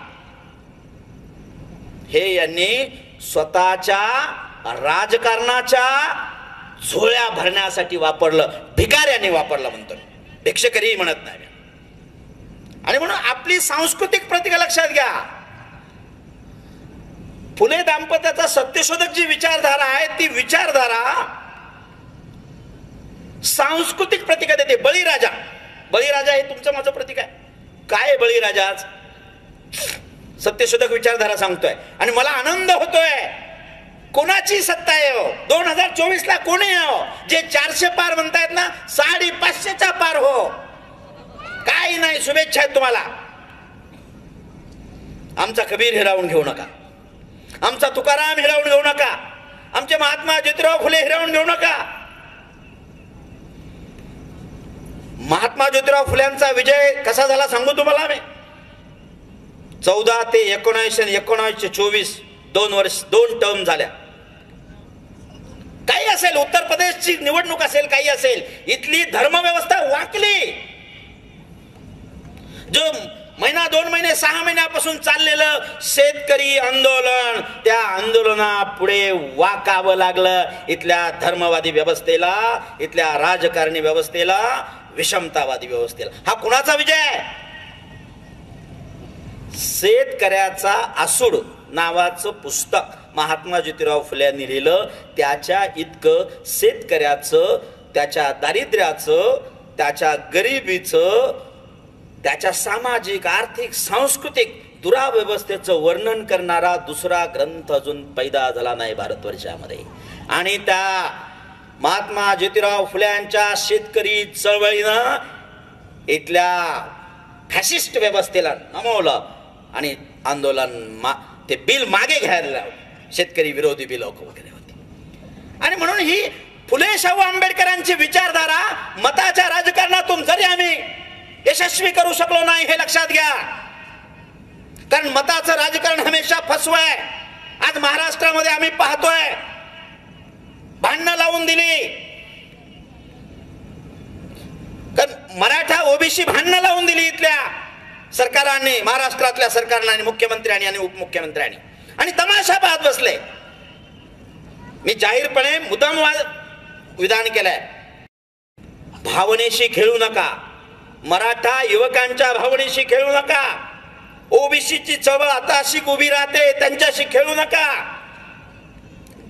[SPEAKER 1] हे यांनी स्वतःच्या राजकारणाच्या झोळ्या भरण्यासाठी वापरलं, भिकाऱ्यांनी वापरलं म्हणतो. भिक्षकरी म्हणत नाही. आणि म्हणून आपली सांस्कृतिक प्रतीक लक्षात घ्या. फुले दाम्पत्याचा सत्यशोधक जी विचारधारा आहे, ती विचारधारा सांस्कृतिक प्रतीक देते. बळीराजा हे तुमचं माझं प्रतीक आहे. काय बळीराजा? सत्यशोधक विचारधारा सांगतोय. आणि मला आनंद होतोय, कोणाची सत्ता आहे हो 2024 ला, कोणी हो जे 400 पार म्हणतायत ना, 550च्या पार हो. काही नाही, शुभेच्छा आहेत तुम्हाला. आमचा कबीर हिरावून घेऊ नका. आमचा तुकाराम हिरावून घेऊ नका, आमचे महात्मा ज्योतिराव फुले हिरावून घेऊ नका. महात्मा ज्योतिराव फुल्यांचा विजय कसा झाला सांगू तुम्हाला मी. 14 ते 19 आणि 1924 दोन टर्म झाल्या. काही असेल, उत्तर प्रदेशची निवडणूक असेल, काही असेल, इथली धर्मव्यवस्था वाकली. जो महिना 2 महिने 6 महिन्यापासून चाललेलं शेतकरी आंदोलन, त्या आंदोलनापुढे वाकावं लागलं इथल्या धर्मवादी व्यवस्थेला, इथल्या राजकारणी व्यवस्थेला, विषमतावादी व्यवस्थेला. हा कुणाचा विजय आहे? शेतकऱ्याचा आसूड नावाचं पुस्तक महात्मा ज्योतिराव फुले यांनी लिहिलं. त्याच्या इतकं शेतकऱ्याचं, त्याच्या दारिद्र्याचं, त्याच्या गरिबीचं, त्याच्या सामाजिक, आर्थिक, सांस्कृतिक दुराव्यवस्थेचं वर्णन करणारा दुसरा ग्रंथ अजून पैदा झाला नाही भारतवर्षामध्ये. आणि त्या महात्मा ज्योतिराव फुले यांच्या शेतकरी चळवळीनं इथल्या फॅसिस्ट व्यवस्थेला नमवलं आणि आंदोलन ते बिल मागे घ्यायला लावलं. शेतकरी विरोधी बिल वगैरे होती. आणि म्हणून ही फुले शाहू आंबेडकरांची विचारधारा मताच्या राजकारणातून जरी आम्ही यशस्वी करू शकलो नाही हे लक्षात घ्या. कारण मताचं राजकारण हमेशा फसवं आहे. आज महाराष्ट्रामध्ये आम्ही पाहतोय भांडणं लावून दिली. कारण मराठा ओबीसी भांडणं लावून दिली इथल्या सरकारांनी, महाराष्ट्रातल्या सरकारने, मुख्यमंत्र्यांनी आणि उपमुख्यमंत्र्यांनी. आणि तमाशा पाहत बसले. मी जाहीरपणे मुद्दाम विधान केलंय, भावनेशी खेळू नका. मराठा युवकांच्या भावनेशी खेळू नका. ओबीसीची चळवळ आता अशी उभी राहते, त्यांच्याशी खेळू नका.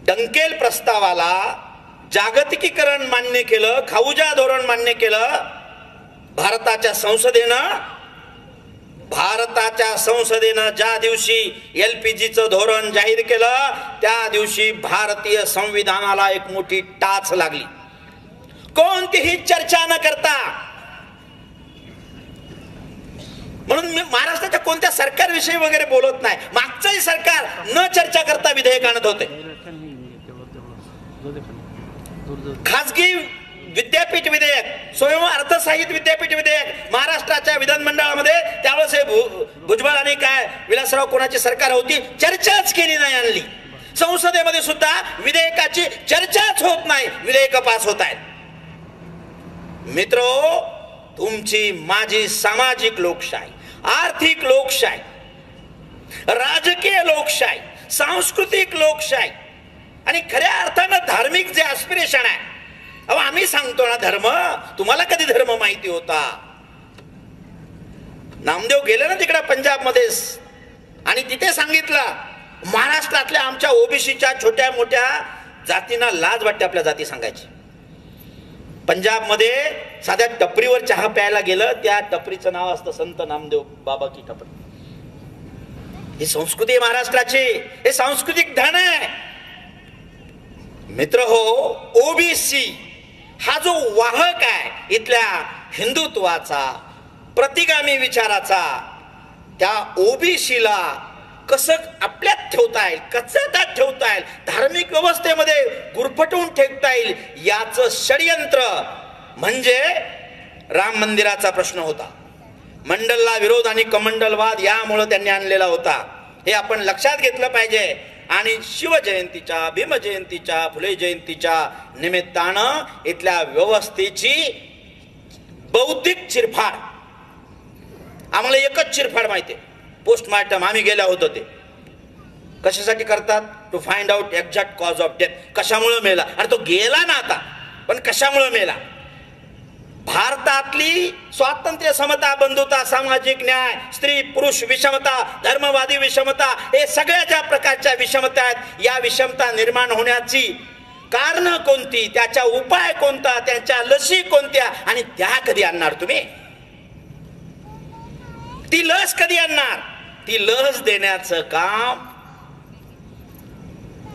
[SPEAKER 1] डंकेल प्रस्तावाला जागतिकीकरण मान्य केलं, खाऊजा धोरण मान्य केलं भारताच्या संसदेनं ज्या दिवशी LPGचं धोरण जाहीर केलं त्या दिवशी भारतीय संविधानाला एक मोठी टाच लागली. कोणतीही चर्चा न करता, म्हणून मी महाराष्ट्राच्या कोणत्या सरकारविषयी वगैरे बोलत नाही, मागचंही सरकार न चर्चा करता विधेयक आणत होते. खासगी विद्यापीठ विधेयक, स्वयं अर्थसहाय्यित विद्यापीठ विधेयक महाराष्ट्राच्या विधानमंडळामध्ये त्यावेळेस भुजबळ आणि काय विलासराव कोणाची सरकार होती, चर्चाच केली नाही आणली. संसदेमध्ये सुद्धा विधेयकाची चर्चाच होत नाही, विधेयक पास होत आहेत. मित्रो, तुमची माझी सामाजिक लोकशाही, आर्थिक लोकशाही, राजकीय लोकशाही, सांस्कृतिक लोकशाही आणि खऱ्या अर्थानं धार्मिक जे ॲस्पिरेशन आहे. अहो आम्ही सांगतो ना धर्म, तुम्हाला कधी धर्म माहिती होता? नामदेव गेले ना तिकडे पंजाबमध्ये आणि तिथे सांगितलं महाराष्ट्रातल्या आमच्या ओबीसीच्या छोट्या मोठ्या जातींना लाज वाटते आपल्या जाती सांगायची. पंजाबमध्ये साध्या टपरीवर चहा प्यायला गेलं, त्या टपरीचं नाव असतं संत नामदेव बाबा की टपरी. ही संस्कृती आहे महाराष्ट्राची, हे सांस्कृतिक धन आहे. मित्र हो, ओबीसी हा जो वाहक आहे इथल्या हिंदुत्वाचा, प्रतिगामी विचाराचा, त्या ओबीसीला कसं आपल्यात ठेवता येईल, कचाट्यात ठेवता येईल, धार्मिक व्यवस्थेमध्ये गुरफटवून ठेवता येईल, याचं षडयंत्र म्हणजे राम मंदिराचा प्रश्न होता. मंडलला विरोध आणि कमंडलवाद यामुळे त्यांनी आणलेला होता. हे आपण लक्षात घेतलं पाहिजे. आणि शिवजयंतीच्या, भीमजयंतीच्या, फुले जयंतीच्या निमित्तानं इथल्या व्यवस्थेची बौद्धिक चिरफाड, आम्हाला एकच चिरफाड माहिती आहे, पोस्टमार्टम. आम्ही गेल्या होतो ते कशासाठी करतात? To find out exact cause of death. कशामुळे मेला? अरे तो गेला ना आता, पण कशामुळे मेला? भारतातली स्वातंत्र्य, समता, बंधुता, सामाजिक न्याय, स्त्री पुरुष विषमता, धर्मवादी विषमता, हे सगळ्या ज्या प्रकारच्या विषमता आहेत, या विषमता निर्माण होण्याची कारण कोणती, त्याचा उपाय कोणता, त्यांच्या लसी कोणत्या आणि त्या कधी आणणार तुम्ही? ती लस कधी आणणार? ती लस देण्याचं काम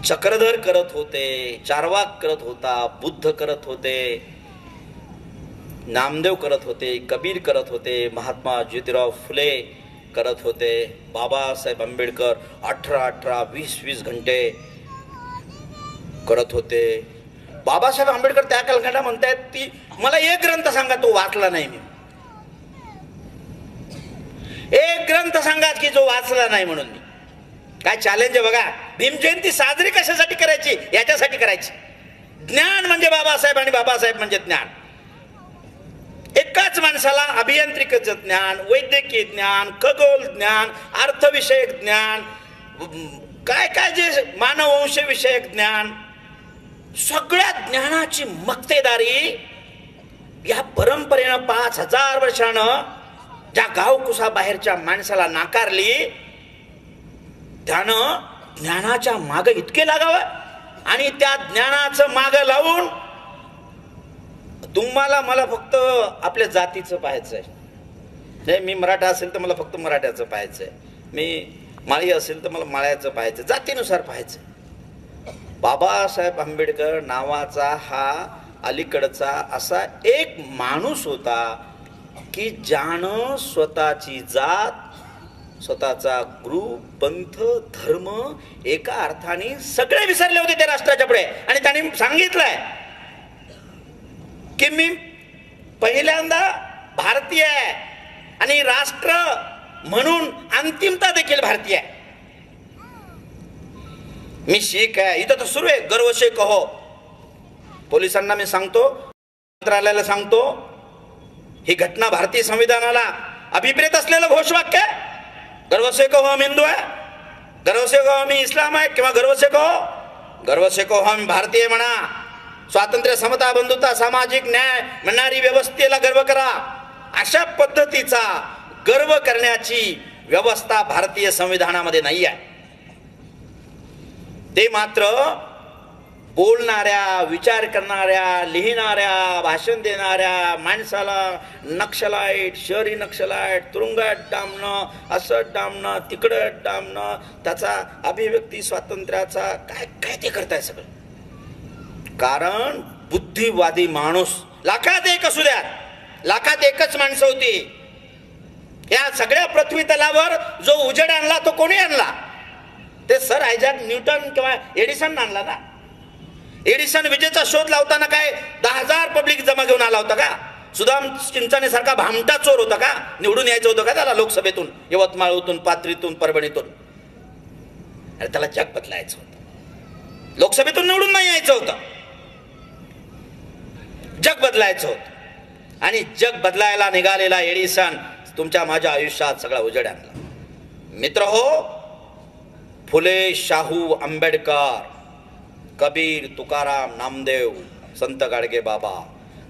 [SPEAKER 1] चक्रधर करत होते, चार्वाक करत होता, बुद्ध करत होते, नामदेव करत होते, कबीर करत होते, महात्मा ज्योतिराव फुले करत होते. बाबासाहेब आंबेडकर 18-18, 20-20 घंटे करत होते. बाबासाहेब आंबेडकर त्या कालखंडात म्हणतायत की मला एक ग्रंथ सांगा तो वाचला नाही मी. एक ग्रंथ सांगा की जो वाचला नाही म्हणून मी. काय चॅलेंज आहे बघा. भीम जयंती साजरी कशासाठी करायची? याच्यासाठी करायची. ज्ञान म्हणजे बाबासाहेब आणि बाबासाहेब म्हणजे ज्ञान. एकाच माणसाला अभियांत्रिकीचं ज्ञान, वैद्यकीय ज्ञान, खगोल ज्ञान, अर्थविषयक ज्ञान, काय काय जे मानववंश विषयक ज्ञान, सगळ्या ज्ञानाची मक्तेदारी या परंपरेनं 5000 वर्षानं ज्या गावकुसा बाहेरच्या माणसाला नाकारली, त्यानं ज्ञानाच्या माग इतके लागावं आणि त्या ज्ञानाचं माग लावून तुम्हाला मला फक्त आपल्या जातीचं पाहायचंय. नाही, मी मराठा असेल तर मला फक्त मराठ्याचं पाहायचंय, मी माळी असेल तर मला माळ्याचं पाहायचं, जातीनुसार पाहायचंय. बाबासाहेब आंबेडकर नावाचा हा अलीकडचा असा एक माणूस होता की ज्यानं स्वतःची जात, स्वतःचा ग्रुप, पंथ, धर्म एका अर्थाने सगळे विसरले होते त्या राष्ट्राच्या पुढे. आणि त्याने सांगितलंय की मी पहिल्यांदा भारतीय आहे आणि राष्ट्र म्हणून अंतिमता देखील भारतीय आहे. मी शीख आहे. इथं तर सुरू आहे गर्व से कहो. पोलिसांना मी सांगतो, मंत्रालयाला सांगतो, ही घटना भारतीय संविधानाला अभिप्रेत असलेलं घोषवाक्य. गर्व से कहो हम हिंदू आहे, गर्व से कहो हम इस्लाम आहे, किंवा गर्व से कहो हम भारतीय म्हणा. स्वातंत्र्य, समता, बंधुता, सामाजिक न्याय म्हणणारी व्यवस्थेला गर्व करा. अशा पद्धतीचा गर्व करण्याची व्यवस्था भारतीय संविधानामध्ये नाही आहे. ते मात्र बोलणाऱ्या, विचार करणाऱ्या, लिहिणाऱ्या, भाषण देणाऱ्या माणसाला नक्षलाईट, शहरी नक्षलाईट, तुरुंगात डांबणं, असं डांबणं, तिकडं डांबणं, त्याचा अभिव्यक्ती स्वातंत्र्याचा काय काय ते करताय सगळं. कारण बुद्धिवादी माणूस लाखात एक असू द्या, लाखात एकच माणसं होती. या सगळ्या पृथ्वी तलावर जो उजेड आणला तो कोणी आणला? ते सर आयझॅक न्यूटन किंवा एडिसन आणला ना. एडिसन विजेचा शोध लावताना काय 10,000 पब्लिक जमा घेऊन आला होता का? सुदाम चिंचाने सारखा भामटा चोर होता का? निवडून यायचं होतं का त्याला लोकसभेतून, यवतमाळतून, पाथरीतून, परभणीतून? अरे त्याला जग बदलायचं होतं. लोकसभेतून निवडून नाही यायचं होतं, जग बदलायचं होतं. आणि जग बदलायला निघालेला एडिसन तुमच्या माझ्या आयुष्यात सगळा उजेड आणला. मित्र हो, फुले, शाहू, आंबेडकर, कबीर, तुकाराम, नामदेव, संत गाडगे बाबा,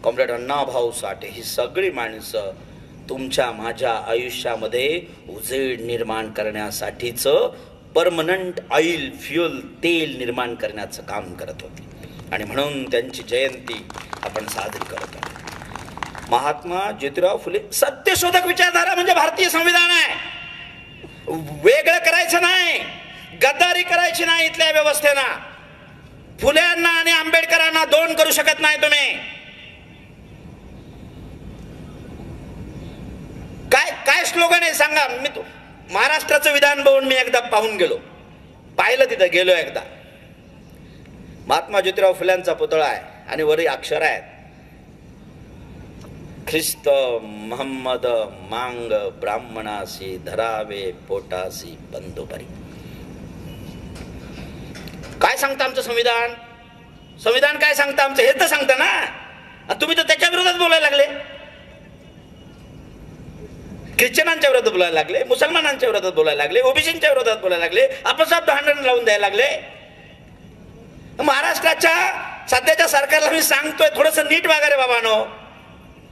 [SPEAKER 1] कॉम्रेड अण्णाभाऊ साठे, ही सगळी माणसं तुमच्या माझ्या आयुष्यामध्ये उजेड निर्माण करण्यासाठीच परमनंट ऑइल, फ्युल, तेल निर्माण करण्याचं काम करत होते. आणि म्हणून त्यांची जयंती आपण साजरी करत आहोत. महात्मा ज्योतिराव फुले सत्यशोधक विचारधारा म्हणजे भारतीय संविधान आहे. वेगळं करायचं नाही, गद्दारी करायची नाही इथल्या व्यवस्थेना. फुलेंना आणि आंबेडकरांना दोन करू शकत नाही तुम्ही. काय काय स्लोगन आहे सांगा. मी महाराष्ट्राचं विधान भवन मी एकदा पाहून गेलो, पाहिलं, तिथं गेलो एकदा. महात्मा ज्योतिराव फुल्यांचा पुतळा आहे आणि वरी अक्षर आहेत, ख्रिस्त मोहम्मद मांग ब्राह्मणासी धरावे पोटासी बंधुपरी. काय सांगतं आमचं संविधान? संविधान काय सांगतं आमचं हे तर सांगतं ना. तुम्ही तर त्याच्या विरोधात बोलायला लागले, ख्रिश्चनांच्या विरोधात बोलायला लागले, मुसलमानांच्या विरोधात बोलायला लागले, ओबीसींच्या विरोधात बोलायला लागले, आपापसात भांडण लावून द्यायला लागले. महाराष्ट्राच्या सध्याच्या सरकारला मी सांगतोय थोडंसं नीट वागा रे बाबांनो.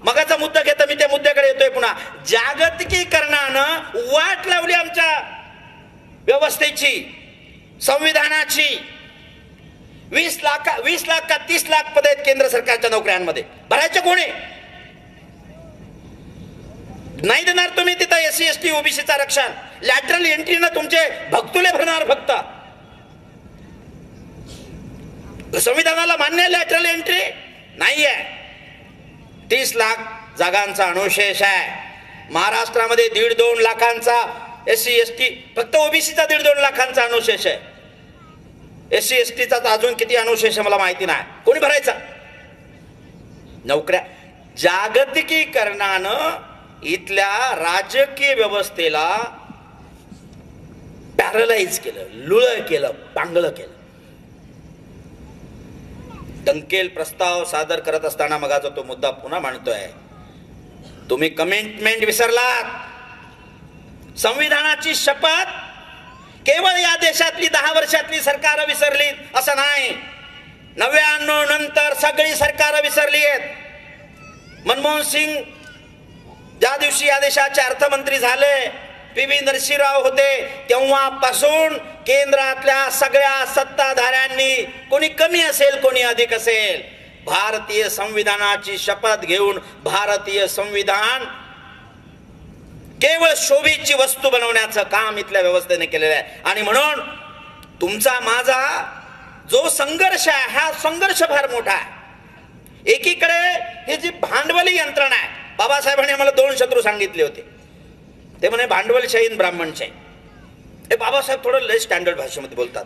[SPEAKER 1] मगाचा मुद्दा घेता मी त्या मुद्द्याकडे येतोय पुन्हा. जागतिकीकरणानं वाट लावली आमच्या व्यवस्थेची, संविधानाची. 20 लाख का 30 लाख पद आहेत केंद्र सरकारच्या नोकऱ्यांमध्ये. भरायचे कोणी? नाही देणार तुम्ही तिथं SC ST OBCचं आरक्षण. लॅटरल एंट्रीनं तुमचे भक्तुले भरणार फक्त. संविधानाला मान्य लॅटरल एंट्री नाही आहे. 30 लाख जागांचा अनुशेष आहे. महाराष्ट्रामध्ये 1.5-2 लाखांचा SC ST, फक्त ओबीसीचा 1.5-2 लाखांचा अनुशेष आहे. SC STचा अजून किती अनुशेष मला माहिती नाही. कोणी भरायचा? नोकऱ्या. जागतिकीकरणानं इथल्या राजकीय व्यवस्थेला पॅरलाइज केलं, लुळं केलं, पांगळं केलं. टंकेल प्रस्ताव सादर करत असताना मगाचा तो मुद्दा पुन्हा मांडतोय. तुम्ही कमिटमेंट विसरलात. संविधानाची शपथ केवळ या देशातली 10 वर्षातली सरकार विसरली असं नाही. 99 नंतर सगळी सरकार विसरली आहेत. मनमोहन सिंग ज्या दिवशी या देशाचे अर्थमंत्री झाले, PV नरसिंहराव होते, तेव्हापासून केंद्रातल्या सगळ्या सत्ताधाऱ्यांनी, कोणी कमी असेल कोणी अधिक असेल, भारतीय संविधानाची शपथ घेऊन भारतीय संविधान केवळ शोभेची वस्तू बनवण्याचं काम इथल्या व्यवस्थेने केलेलं आहे. आणि म्हणून तुमचा माझा जो संघर्ष आहे, हा संघर्ष फार मोठा आहे. एकीकडे हे जी भांडवली यंत्रणा आहे, बाबासाहेबांनी आम्हाला 2 शत्रू सांगितले होते. ते म्हणे भांडवलशाही आणि ब्राह्मणशाही. हे बाबासाहेब थोडं लय स्टँडर्ड भाषेमध्ये बोलतात.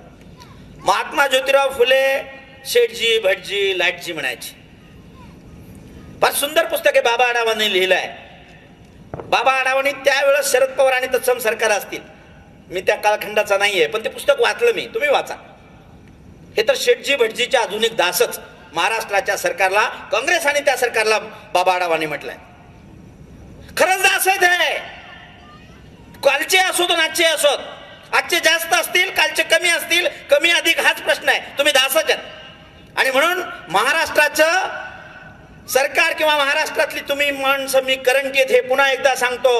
[SPEAKER 1] महात्मा ज्योतिराव फुले शेठजी, भटजी, लाटजी म्हणायचे. फार सुंदर पुस्तक आहे, बाबा आढावांनी लिहिलं आहे. बाबा आढावांनी त्यावेळेस शरद पवार आणि तत्सम सरकार असतील, मी त्या कालखंडाचा नाहीये, पण ते पुस्तक वाचलं मी, तुम्ही वाचा. हे तर शेठजी भटजीचे आधुनिक दासच. महाराष्ट्राच्या सरकारला, काँग्रेस आणि त्या सरकारला बाबा आढावांनी म्हटलंय. खरंच दास आहेत हे. कालचे असोत आजचे असोत. आजचे जास्त असतील, कालचे कमी असतील, कमी अधिक हाच प्रश्न आहे. तुम्ही दासच आहेत. आणि म्हणून महाराष्ट्राचं सरकार किंवा महाराष्ट्रातली तुम्ही माणसं, मी करंट येत, हे पुन्हा एकदा सांगतो,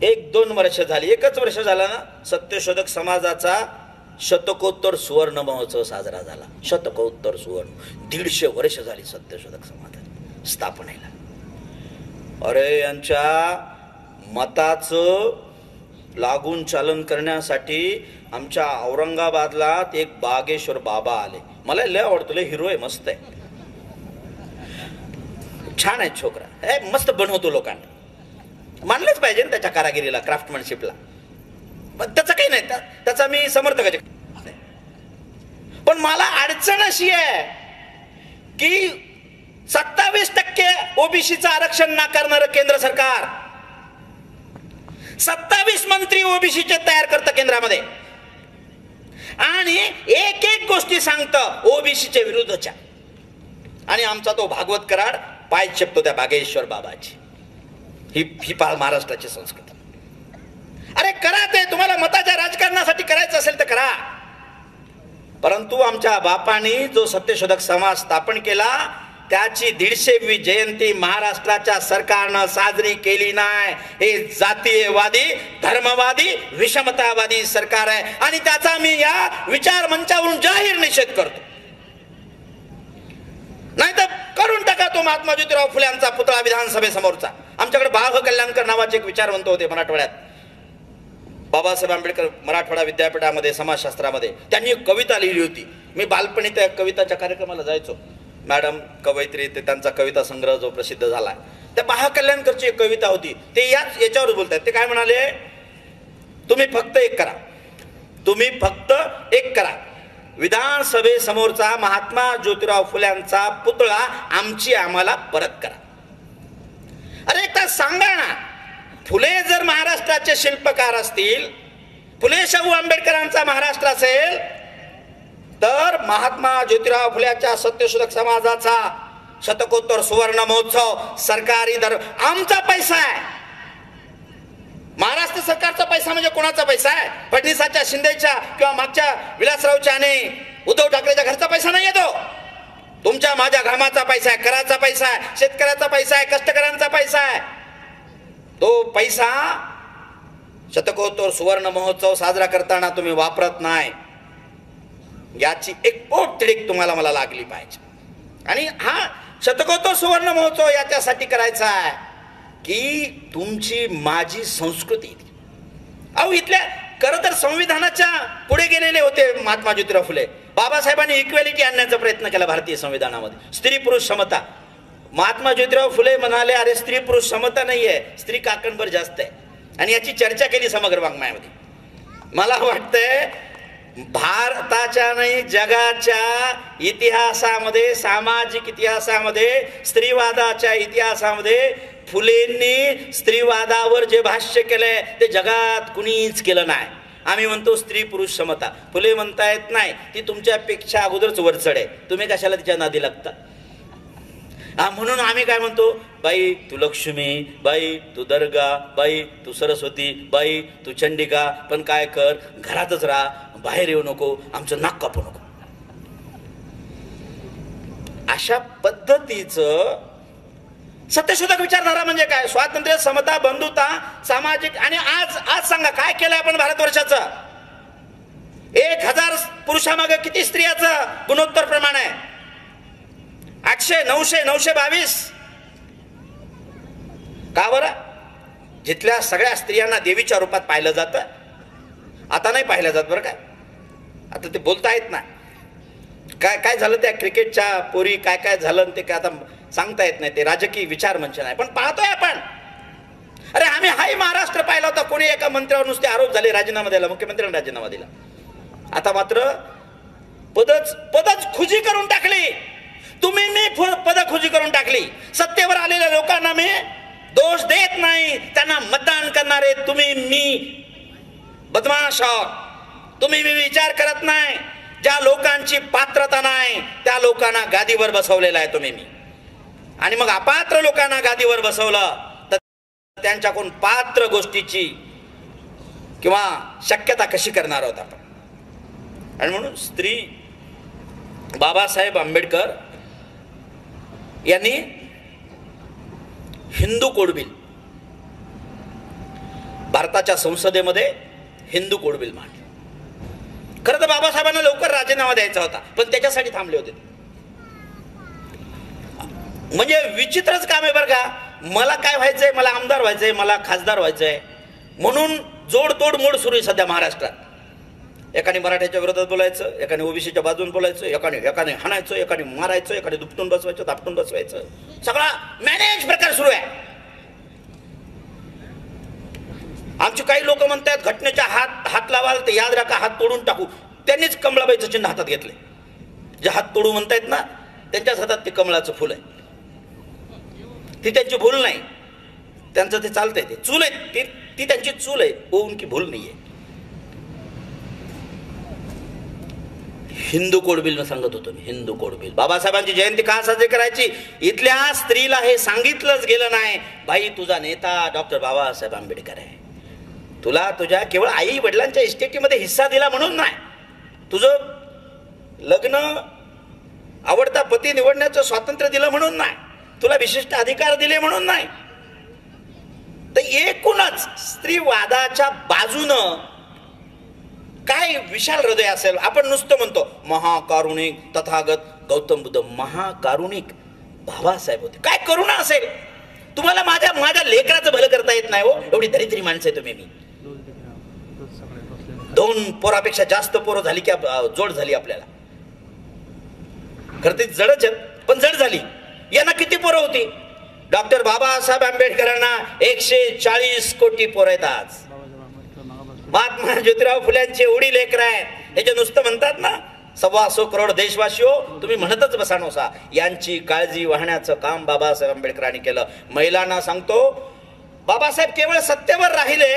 [SPEAKER 1] 1-2 वर्ष झाली, 1च वर्ष झाला ना, सत्यशोधक समाजाचा शतकोत्तर सुवर्ण महोत्सव साजरा झाला. शतकोत्तर सुवर्ण, 150 वर्ष झाली सत्यशोधक समाजाची स्थापनेला. अरे यांच्या मताचं लागून चालन करण्यासाठी आमच्या औरंगाबादला एक बागेश्वर बाबा आले. मला लय आवडतो, लय हिरो आहे, मस्त आहे, छान आहे छोकरा, हे मस्त बनवतो. लोकांना मानलंच पाहिजे ना त्याच्या कारागिरीला, क्राफ्टमॅनशिपला. त्याचं काही नाही, त्याचा मी समर्थक आहे. पण मला अडचण अशी आहे की 27% ओबीसीचं आरक्षण नाकारणारं केंद्र सरकार, 27 मंत्री ओबीसीचे तयार करतं केंद्रामध्ये, आणि एक गोष्टी सांगतं ओबीसीच्या विरुद्धच्या. आणि आमचा तो भागवत कराड पाय चेपतो त्या बागेश्वर बाबाची. ही पाळ महाराष्ट्राची संस्कृती. अरे करा ते, तुम्हाला मताच्या राजकारणासाठी करायचं असेल तर करा. परंतु आमच्या बापांनी जो सत्यशोधक समाज स्थापन केला, त्याची 150वी जयंती महाराष्ट्राच्या सरकारनं साजरी केली नाही. हे जातीयवादी, धर्मवादी, विषमतावादी सरकार आहे. आणि त्याचा मी या विचार मंचावरून जाहीर निषेध करतो. नाहीतर करून टाका तो महात्मा ज्योतिराव फुले यांचा पुतळा विधानसभेसमोरचा. आमच्याकडे बाळ कल्याणकर नावाचे एक विचारवंत होते मराठवाड्यात, बाबासाहेब आंबेडकर मराठवाडा विद्यापीठामध्ये समाजशास्त्रामध्ये. त्यांनी एक कविता लिहिली होती. मी बालपणी त्या कविताच्या कार्यक्रमाला जायचो. मॅडम कवयित्री, ते त्यांचा कविता संग्रह जो प्रसिद्ध झाला, त्या बाळ कल्याणकरची एक कविता होती. ते याच्यावर बोलतात. ते काय म्हणाले, तुम्ही फक्त एक करा, तुम्ही फक्त एक करा, विधानसभेसमोरचा महात्मा ज्योतिराव फुल्यांचा पुतळा आम्हाला परत करा. अरे एकदा सांगा ना, फुले जर महाराष्ट्राचे शिल्पकार असतील, फुले शाहू आंबेडकरांचा महाराष्ट्र असेल, तर महात्मा ज्योतिराव फुल्याच्या सत्यशोधक समाजाचा शतकोत्तर सुवर्ण महोत्सव सरकारी दर आमचा पैसा आहे. महाराष्ट्र सरकारचा पैसा म्हणजे कोणाचा पैसा आहे? फडणवीसाच्या, शिंदेच्या किंवा मागच्या विलासरावच्या आणि उद्धव ठाकरेच्या घरचा पैसा नाही आहे. तो तुमच्या माझ्या घामाचा पैसा आहे, कराचा पैसा आहे, शेतकऱ्याचा पैसा आहे, कष्टकऱ्यांचा पैसा आहे. तो पैसा शतकोत्तर सुवर्ण महोत्सव साजरा करताना तुम्ही वापरत नाही, याची एक पोटतिडीक तुम्हाला मला लागली पाहिजे. आणि हा शतकोत्तर सुवर्ण महोत्सव याच्यासाठी करायचा आहे की तुमची माझी संस्कृती. अहो इथल्या खरं तर संविधानाच्या पुढे गेलेले होते महात्मा ज्योतिराव फुले. बाबासाहेबांनी इक्वॅलिटी आणण्याचा प्रयत्न केला भारतीय संविधानामध्ये, स्त्री पुरुष समता. महात्मा ज्योतिराव फुले म्हणाले, अरे स्त्री पुरुष समता नाहीये, स्त्री काकणभर जास्त आहे. आणि याची चर्चा केली समग्र वाङ्मयामध्ये. मला वाटतंय भारताच्या नाही जगाच्या इतिहासामध्ये, सामाजिक इतिहासामध्ये, स्त्रीवादाच्या इतिहासामध्ये फुलेंनी स्त्रीवादावर जे भाष्य केलंय ते जगात कुणीच केलं नाही. आम्ही म्हणतो स्त्री पुरुष समता, फुले म्हणतायत नाही, ती तुमच्यापेक्षा अगोदरच वरचढ आहे, तुम्ही कशाला तिच्या नादी लागता. म्हणून आम्ही काय म्हणतो, बाई तू लक्ष्मी, बाई तू दुर्गा, बाई तू सरस्वती, बाई तू चंडिका, पण काय कर, घरातच राहा, बाहेर येऊ नको, आमचं नाक कापू नको. अशा पद्धतीचं सत्यशोधक विचारधारा म्हणजे काय? स्वातंत्र्य, समता, बंधुता, सामाजिक. आणि आज सांगा काय केलं आपण भारतवर्षाचं? 1000 पुरुषामागे किती स्त्रियाचं गुणोत्तर प्रमाण आहे? 800, 900, 922. का बरं? जिथल्या सगळ्या स्त्रियांना देवीच्या रूपात पाहिलं जातं, आता नाही पाहिलं जात बरं. काय आता ते बोलता येत ना, काय काय झालं त्या क्रिकेटच्या पोरी, काय काय झालं ते काय आता सांगता येत नाही, ते राजकीय विचार मंच नाही, पण पाहतोय आपण. अरे आम्ही हाय महाराष्ट्र पाहिला होता, कोणी एका मंत्र्यावर नुसते आरोप झाले, राजीनामा द्यायला, मुख्यमंत्र्यांनी राजीनामा दिला. आता मात्र पदच खुजी करून टाकली. तुम्ही मी पद खुजी करून टाकली. सत्तेवर आलेल्या लोकांना मी दोष देत नाही, त्यांना मतदान करणारे तुम्ही मी बदमाश आहोत. तुम्ही मी विचार करत नाही. ज्या लोकांची पात्रता नाही त्या लोकांना गादीवर बसवलेला आहे तुम्ही मी. आणि मग अपात्र लोकांना गादीवर बसवलं तर त्यांच्याकडून पात्र गोष्टीची किंवा शक्यता कशी करणार आहोत आपण. आणि म्हणून स्त्री बाबासाहेब आंबेडकर यांनी हिंदू कोड बिल, भारताच्या संसदेमध्ये हिंदू कोड बिल मांडले. खरं तर बाबासाहेबांना लवकर राजीनामा द्यायचा होता, पण त्याच्यासाठी थांबले होते. म्हणजे विचित्रच काम आहे बरं का. मला काय व्हायचंय, मला आमदार व्हायचंय, मला खासदार व्हायचंय, म्हणून जोडतोड मोड सुरू आहे सध्या महाराष्ट्रात. एकाने मराठ्याच्या विरोधात बोलायचं, एकाने ओबीसीच्या बाजून बोलायचं, एकाने हाणायचं, एकाने मारायचं, एकाने दुपटून बसवायचं, दापटून बसवायचं, सगळा मॅनेज प्रकार सुरू आहे. आमचे काही लोक म्हणतात घटनेच्या हात लावाल तर याद राखा हात तोडून टाकू. त्यांनीच कमळाबाईचं चिन्ह हातात घेतले. जे हात तोडू म्हणतायत ना त्यांच्याच हातात ते कमळाचं फुल आहे. ती त्यांची भूल नाही, त्यांचं ते चालतंय, ते चूल आहे, ती त्यांची चूल आहे, होऊन की भूल नाहीये. हिंदू कोड बिल सांगत होतो मी. हिंदू कोड बिल, बाबासाहेबांची जयंती का साजरी करायची? इथल्या स्त्रीला हे सांगितलंच गेलं नाही, बाई तुझा नेता डॉक्टर बाबासाहेब आंबेडकर आहे. तुला तुझ्या केवळ आई वडिलांच्या इस्टेटीमध्ये हिस्सा दिला म्हणून नाही, तुझं लग्न आवडता पती निवडण्याचं स्वातंत्र्य दिलं म्हणून नाही, तुला विशिष्ट अधिकार दिले म्हणून नाही. तर एकूणच स्त्रीवादाच्या बाजूनं काय विशाल हृदय असेल. आपण नुसतं म्हणतो महाकारुणिक तथागत गौतम बुद्ध. महाकारुणिक बाबासाहेब होते. काय करुणा असेल. तुम्हाला माझ्या लेकराचं भलं करता येत नाही हो, एवढी दरिद्री माणसं आहे तुम्ही. मी 2 पोरापेक्षा जास्त पोरं झाली की जोड झाली आपल्याला. खरं ते जडच पण जड झाली. यांना किती पोरं होती? डॉक्टर बाबासाहेब आंबेडकरांना 140 कोटी पोरं आहेत आज. महात्मा ज्योतिराव फुल्यांची एवढी लेकरं आहेत. हे जे नुसतं म्हणतात ना 125 करोड देशवासियो, तुम्ही म्हणतच बसानोसा. यांची काळजी वाहण्याचं काम बाबासाहेब आंबेडकरांनी केलं. महिलांना सांगतो, बाबासाहेब केवळ सत्तेवर राहिले,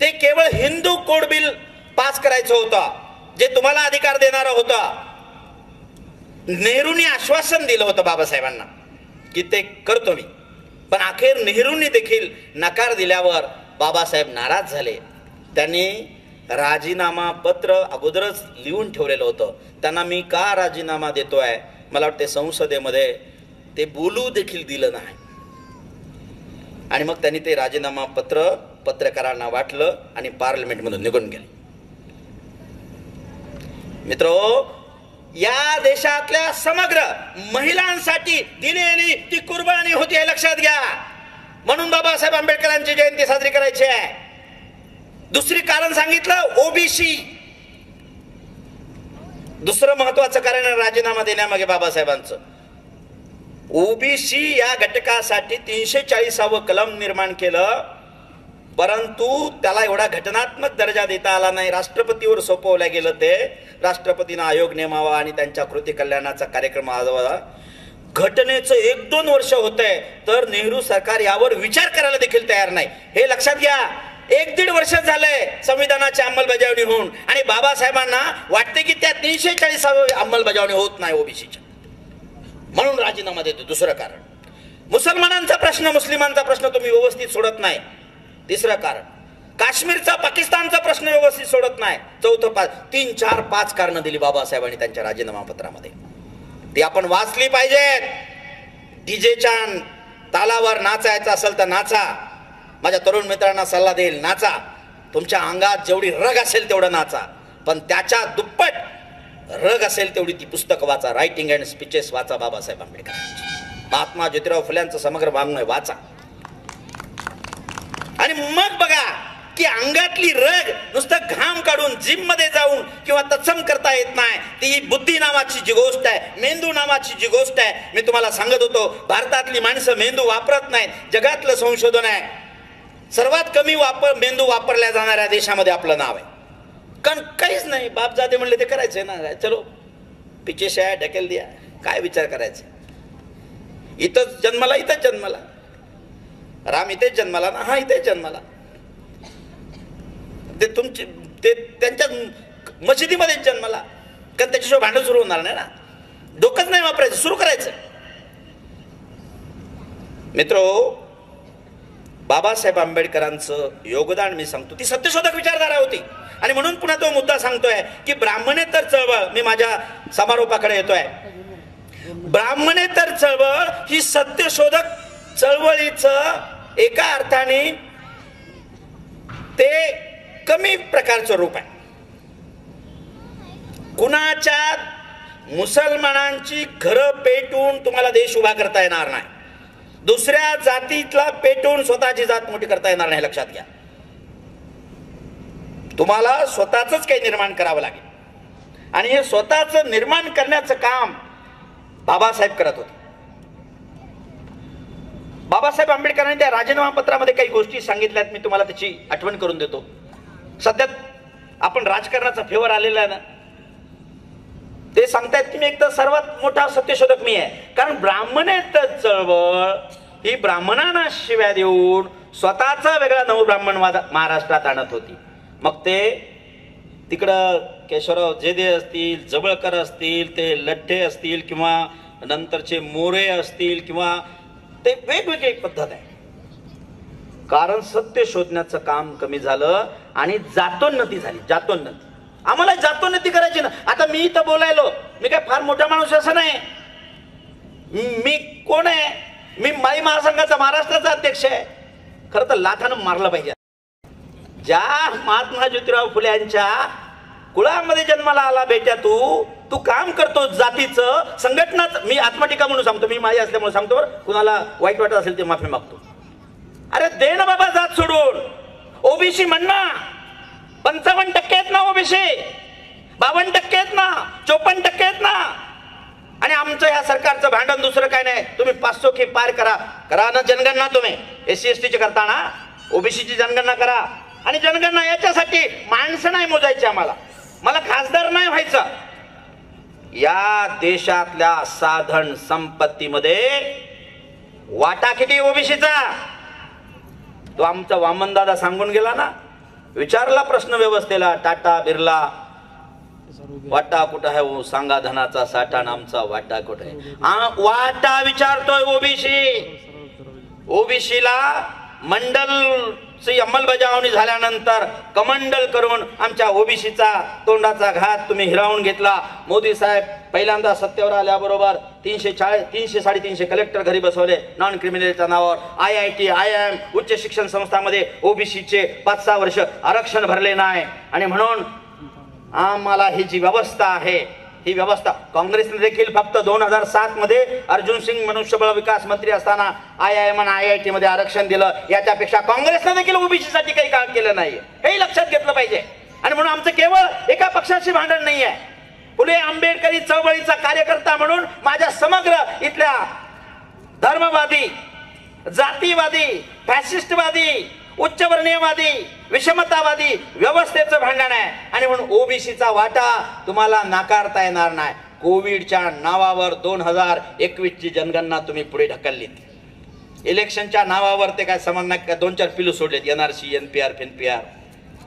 [SPEAKER 1] ते केवळ हिंदू कोड बिल पास करायचं होतं, जे तुम्हाला अधिकार देणारं होतं. नेहरूंनी आश्वासन दिलं होतं बाबासाहेबांना की ते करतो मी, पण अखेर नेहरूंनी देखील नकार दिल्यावर बाबासाहेब नाराज झाले. त्यांनी राजीनामा पत्र अगोदरच लिहून ठेवलेलं होतं. त्यांना मी का राजीनामा देतोय, मला वाटते संसदेमध्ये ते बोलू देखील दिलं नाही. आणि मग त्यांनी ते राजीनामा पत्र पत्रकारांना वाटलं आणि पार्लमेंटमधून निघून गेले. मित्रो, या देशातल्या समग्र महिलांसाठी दिलेली ती कुर्बानी होती हे लक्षात घ्या. म्हणून बाबासाहेब आंबेडकरांची जयंती साजरी करायची आहे. दुसरी कारण सांगितलं ओबीसी. दुसरं महत्वाचं कारण राजीनामा देण्यामागे बाबासाहेबांचं ओबीसी या घटकासाठी 340वे कलम निर्माण केलं, परंतु त्याला एवढा घटनात्मक दर्जा देता आला नाही. राष्ट्रपतीवर सोपवलं गेलं. ते राष्ट्रपतींना आयोग नेमावा आणि त्यांच्या कृती कल्याणाचा कार्यक्रम आजवा. घटनेचं 1-2 वर्ष होतंय तर नेहरू सरकार यावर विचार करायला देखील तयार नाही. हे लक्षात घ्या. 1-1.5 वर्ष झालंय संविधानाची अंमलबजावणी होऊन आणि बाबासाहेबांना वाटते की त्या 340वी अंमलबजावणी होत नाही ओबीसीच्या, म्हणून राजीनामा देतो. दुसरं कारण, मुसलमानांचा प्रश्न, मुस्लिमांचा प्रश्न तुम्ही व्यवस्थित सोडत नाही. तिसरं कारण, काश्मीरचा पाकिस्तानचा प्रश्न व्यवस्थित सोडत नाही. चौथं, 3, 4, 5 कारणं दिली बाबासाहेबांनी त्यांच्या राजीनामा पत्रामध्ये. ती आपण वाचली पाहिजेत. डीजेच्या तालावर नाचायचं असेल तर नाचा. माझ्या तरुण मित्रांना सल्ला देईल, नाचा. तुमच्या अंगात जेवढी रग असेल तेवढं नाचा, पण त्याच्या दुप्पट रग असेल तेवढी ती पुस्तकं वाचा. रायटिंग अँड स्पीचेस वाचा बाबासाहेब आंबेडकरांची. महात्मा ज्योतिराव फुल्यांचं समग्र वाङ्मय वाचा. आणि मग बघा की अंगातली रग नुसतं घाम काढून जिम मध्ये जाऊन किंवा तत्सम करता येत नाही. ती बुद्धी नावाची जी गोष्ट आहे, मेंदू नावाची जी गोष्ट आहे, मी तुम्हाला सांगत होतो भारतातली माणसं मेंदू वापरत नाहीत. जगातलं संशोधन आहे सर्वात कमी मेंदू वापरल्या जाणाऱ्या देशामध्ये आपलं नाव आहे. कारण काहीच नाही, बापजादे म्हणले ते करायचंय ना, चलो पिचे शाया ढकेल द्या, काय विचार करायचा. इथंच जन्माला, इथंच जन्माला, राम इथेच जन्माला ना, हा इथेच जन्माला. ते तुमचे ते त्यांच्या मशिदीमध्येच जन्माला, कारण त्याच्याशिवाय भांडण सुरू होणार नाही ना. डोकंच नाही वापरायचं, सुरू करायचं. मित्रो, बाबासाहेब आंबेडकरांचं योगदान मी सांगतो, ती सत्यशोधक विचारधारा होती. आणि म्हणून पुन्हा तो मुद्दा सांगतोय की ब्राह्मणेतर चळवळ, मी माझ्या समारोपाकडे येतोय, ब्राह्मणेतर चळवळ ही सत्यशोधक चळवळीचं एका अर्थाने ते कमी प्रकारचं रूप आहे. कुणाच्या मुसलमानांची घरं पेटून तुम्हाला देश उभा करता येणार नाही. दुसऱ्या जातीतला पेटून स्वतःची जात मोठी करता येणार नाही, लक्षात घ्या. तुम्हाला स्वतःच काही निर्माण करावं लागेल. आणि हे स्वतःच निर्माण करण्याचं काम बाबासाहेब करत होते. बाबासाहेब आंबेडकरांनी त्या राजीनामा पत्रामध्ये काही गोष्टी सांगितल्यात, मी तुम्हाला त्याची आठवण करून देतो. सध्या आपण राजकारणाचा फेवर आलेला आहे ना, ते सांगतायत की मी एक तर सर्वात मोठा सत्यशोधक मी आहे. कारण ब्राह्मणेतर चळवळ ही ब्राह्मणांना शिव्या देऊन स्वतःचा वेगळा नवब्राह्मणवाद महाराष्ट्रात आणत होती. मग ते तिकडं केशवराव जेदे असतील, जवळकर असतील, ते लठ्ठे असतील किंवा नंतरचे मोरे असतील, किंवा ते वेगवेगळी पद्धत आहे. कारण सत्य शोधण्याचं काम कमी झालं आणि जातोन्नती झाली. जातोन्नती, आम्हाला जातोन्नती करायची ना. आता मी इथं बोलायलो, मी काय फार मोठा माणूस असं नाही. मी कोण आहे? मी माई महासंघाचा महाराष्ट्राचा अध्यक्ष आहे. खरं तर लाथानं मारलं पाहिजे. ज्या महात्मा ज्योतिराव फुले यांच्या कुळामध्ये जन्माला आला बेट्या, तू काम करतो जातीचं संघटनाच. मी आत्मटीका म्हणून सांगतो, मी माझी असल्यामुळे सांगतो, बरं कुणाला वाईट वाटत असेल ते माफी मागतो. अरे दे ना बाबा जात सोडून. ओबीसी म्हण ना, 55% आहेत ना ओबीसी, 52% आहेत ना, 54% आहेत ना. आणि आमचं ह्या सरकारचं भांडण दुसरं काय नाही. तुम्ही 500 की पार करा ना जनगणना. तुम्ही SC ST करता ना, ओबीसीची जनगणना करा. आणि जनगणना याच्यासाठी माणसं नाही मोजायची, मला खासदार नाही व्हायचं. या देशातल्या साधन संपत्तीमध्ये वाटा किती ओबीसीचा? तो आमचा वामनदादा सांगून गेला ना. विचारला प्रश्न व्यवस्थेला, टाटा बिर्ला, वाटा कुठं आहे हो, सांगा धनाचा साठा, नामचा वाटा कुठे आहे? वाटा विचारतोय ओबीसीला. मंडलची अंमलबजावणी झाल्यानंतर कमंडल करून आमच्या ओबीसीचा तोंडाचा घात तुम्ही हिरावून घेतला. मोदी साहेब पहिल्यांदा सत्तेवर आल्याबरोबर 300-350 कलेक्टर घरी बसवले नॉन क्रिमिनलच्या नावावर. IIT IIM उच्च शिक्षण संस्थांमध्ये ओबीसीचे 5-6 वर्ष आरक्षण भरले नाही. आणि म्हणून आम्हाला ही जी व्यवस्था आहे, ही व्यवस्था काँग्रेसने देखील फक्त 2007 मध्ये अर्जुन सिंग मनुष्यबळ विकास मंत्री असताना IIM आणि IIT मध्ये आरक्षण दिलं. याच्यापेक्षा काँग्रेसने देखील ओबीसी साठी काही काम केलं नाही, हे लक्षात घेतलं पाहिजे. आणि म्हणून आमचं केवळ एका पक्षाशी भांडण नाही आहे. फुले आंबेडकरी चळवळीचा कार्यकर्ता म्हणून माझ्या समग्र इथल्या धर्मवादी, जातीवादी, फॅसिस्टवादी, उच्चवर्णीयवादी, विषमतावादी व्यवस्थेचं भांडण आहे. आणि म्हणून ओबीसीचा वाटा तुम्हाला नाकारता येणार नाही. कोविडच्या नावावर 2021 ची जनगणना तुम्ही पुढे ढकललीत. इलेक्शनच्या नावावर ते काय समजणार का 2-4 पिलू सोडलेत, NRC, NPR, FINPR.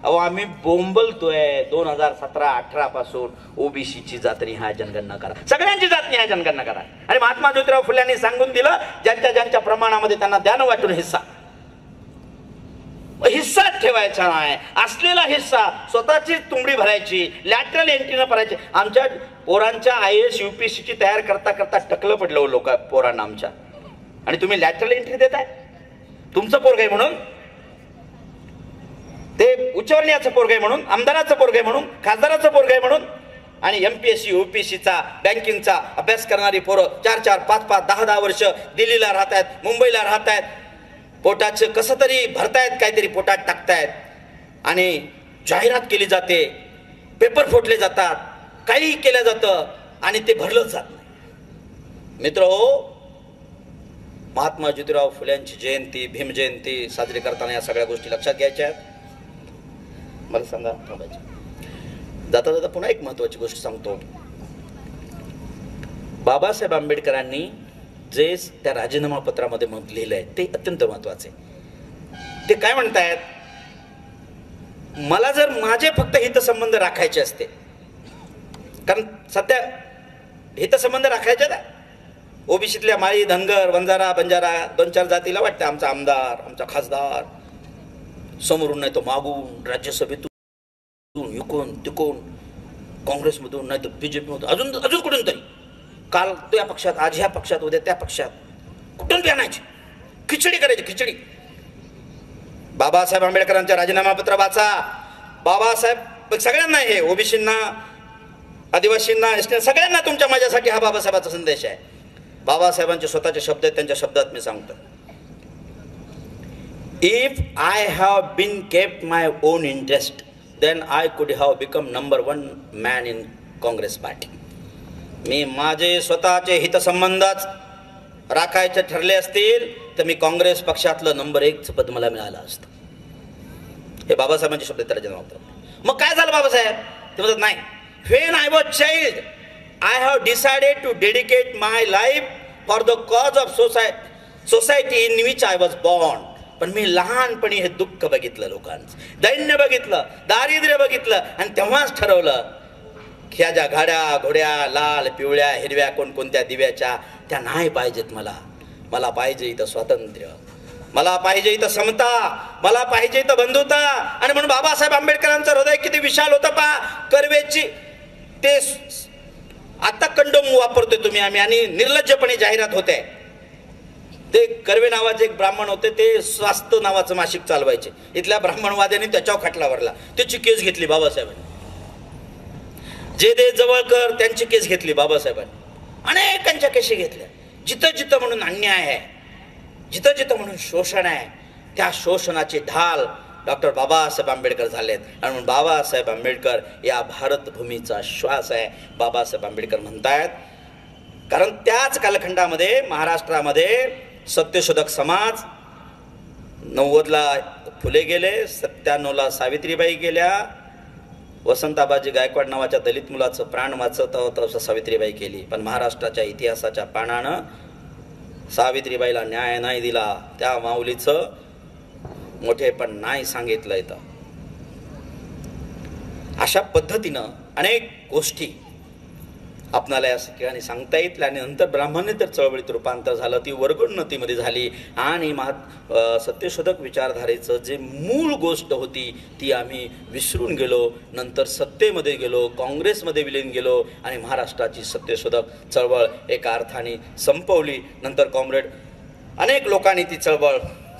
[SPEAKER 1] अहो आम्ही बोंबलतोय 2017-18 पासून ओबीसीची जातनी हा जनगणना करा, सगळ्यांची जातनी हा जनगणना करा. आणि महात्मा ज्योतिराव फुल्यांनी सांगून दिलं, ज्यांच्या प्रमाणामध्ये त्यांना द्यान वाटून हिस्सा ठेवायचा नाही. असलेला हिस्सा स्वतःची तुंबडी भरायची, लॅटरल एंट्रीनं भरायची. आमच्या पोरांच्या IAS UPSC ची तयार करता करता टकलं पडलं लोक पोरांना आमच्या. आणि तुम्ही लॅटरल एंट्री देताय. तुमचं पोरग आहे म्हणून, ते उच्चवर्णीयाचं पोरग आहे म्हणून, आमदाराचं पोरग आहे म्हणून, खासदाराचं पोरग आहे म्हणून. आणि MPSC UPSCचा बँकिंगचा अभ्यास करणारी पोरं 4-4, 5-5, 10-10 वर्ष दिल्लीला राहत आहेत, मुंबईला राहत आहेत. पोटाचं कसं तरी भरतायत, काहीतरी पोटात टाकतायत. आणि जाहिरात केली जाते, पेपर फोडले जातात, काही केलं जातं आणि ते भरलं जात नाही. मित्रहो, महात्मा ज्योतिराव फुल्यांची जयंती, भीम जयंती साजरी करताना या सगळ्या गोष्टी लक्षात घ्यायच्या आहेत. मला सांगा, जाता जाता पुन्हा एक महत्वाची गोष्ट सांगतो. बाबासाहेब आंबेडकरांनी जे त्या राजीनामा पत्रामध्ये लिहिलंय ते अत्यंत महत्वाचे. ते काय म्हणतायत, मला जर माझे फक्त हितसंबंध राखायचे असते, कारण सध्या हितसंबंध राखायचे ना, ओबीसीतल्या माळी, धनगर, वंजारा, बंजारा 2-4 जातीला वाटतं आमचा आमदार, आमचा खासदार समोरून नाही तो मागून, राज्यसभेतून इकून तिकून, काँग्रेसमधून नाही तर BJP मधून, अजून कुठून तरी, काल तो या पक्षात, आज ह्या पक्षात, उद्या त्या पक्षात, कुठून बी आणायची, खिचडी करायची, खिचडी. बाबासाहेब आंबेडकरांच्या राजीनामा पत्र वाचा. बाबासाहेब सगळ्यांना, हे ओबीसींना, आदिवासींना, एसटी सगळ्यांना, तुमच्या माझ्यासाठी हा बाबासाहेबांचा संदेश आहे. बाबासाहेबांचे स्वतःचे शब्द आहेत, त्यांच्या शब्दात मी सांगतो. If I have been kept my own interest then I could have become number 1 man in Congress party. मी माझे स्वतःचे हितसंबंधच राखायचे ठरले असतील तर मी काँग्रेस पक्षातलं नंबर 1 पद मला मिळालं असतं. हे बाबासाहेबांचे शब्द त्याला जन्म होतं. मग काय झालं बाबासाहेब? ते म्हणतात नाही, when I was child I have decided to dedicate my life for the cause of society in which I was born. पण मी लहानपणी हे दुःख बघितलं, लोकांचं दैन्य बघितलं, दारिद्र्य बघितलं, आणि तेव्हाच ठरवलं की ह्या ज्या गाड्या घोड्या लाल पिवळ्या हिरव्या कोणकोणत्या दिव्याच्या त्या नाही पाहिजेत. मला पाहिजे इथं स्वातंत्र्य, मला पाहिजे इथं समता, मला पाहिजे इथं बंधुता. आणि म्हणून बाबासाहेब आंबेडकरांचं हृदय किती विशाल होतं पहा. कर्वेची ते आता कंडोम वापरतोय तुम्ही आम्ही, आणि निर्लज्जपणे जाहिरात होते. ते कर्वे नावाचे एक ब्राह्मण होते, ते स्वास्थ्य नावाचं मासिक चालवायचे. इथल्या ब्राह्मणवाद्यांनी त्याच्यावर खटला भरला, त्याची केस घेतली बाबासाहेबांनी. जे दे जवळकर त्यांची केस घेतली बाबासाहेबांनी. अनेकांच्या केशी घेतल्या. जिथं जिथं म्हणून अन्याय आहे, जिथं जिथं म्हणून शोषण आहे, त्या शोषणाची ढाल डॉक्टर बाबासाहेब आंबेडकर झालेत. आणि म्हणून बाबासाहेब आंबेडकर या भारतभूमीचा श्वास आहे, बाबासाहेब आंबेडकर म्हणतायत. कारण त्याच कालखंडामध्ये महाराष्ट्रामध्ये सत्यशोधक समाज, 90ला फुले गेले, 97ला सावित्रीबाई गेल्या, वसंताबाजी गायकवाड नावाच्या दलित मुलाचं प्राण वाचवता होतं असं सावित्रीबाई केली. पण महाराष्ट्राच्या इतिहासाच्या पानानं सावित्रीबाईला न्याय नाही दिला, त्या माऊलीचं मोठेपण नाही सांगितलं इथं. अशा पद्धतीनं अनेक गोष्टी आपणाला या ठिकाणी सांगता येतील. आणि नंतर ब्राह्मणेतर चळवळीत रूपांतर झालं, ती वर्गोन्नतीमध्ये झाली. आणि सत्यशोधक विचारधारेचं जे मूळ गोष्ट होती ती आम्ही विसरून गेलो. नंतर सत्तेमध्ये गेलो, काँग्रेसमध्ये विलीन गेलो, आणि महाराष्ट्राची सत्यशोधक चळवळ एका अर्थाने संपवली. नंतर कॉम्रेड अनेक लोकांनी ती चळवळ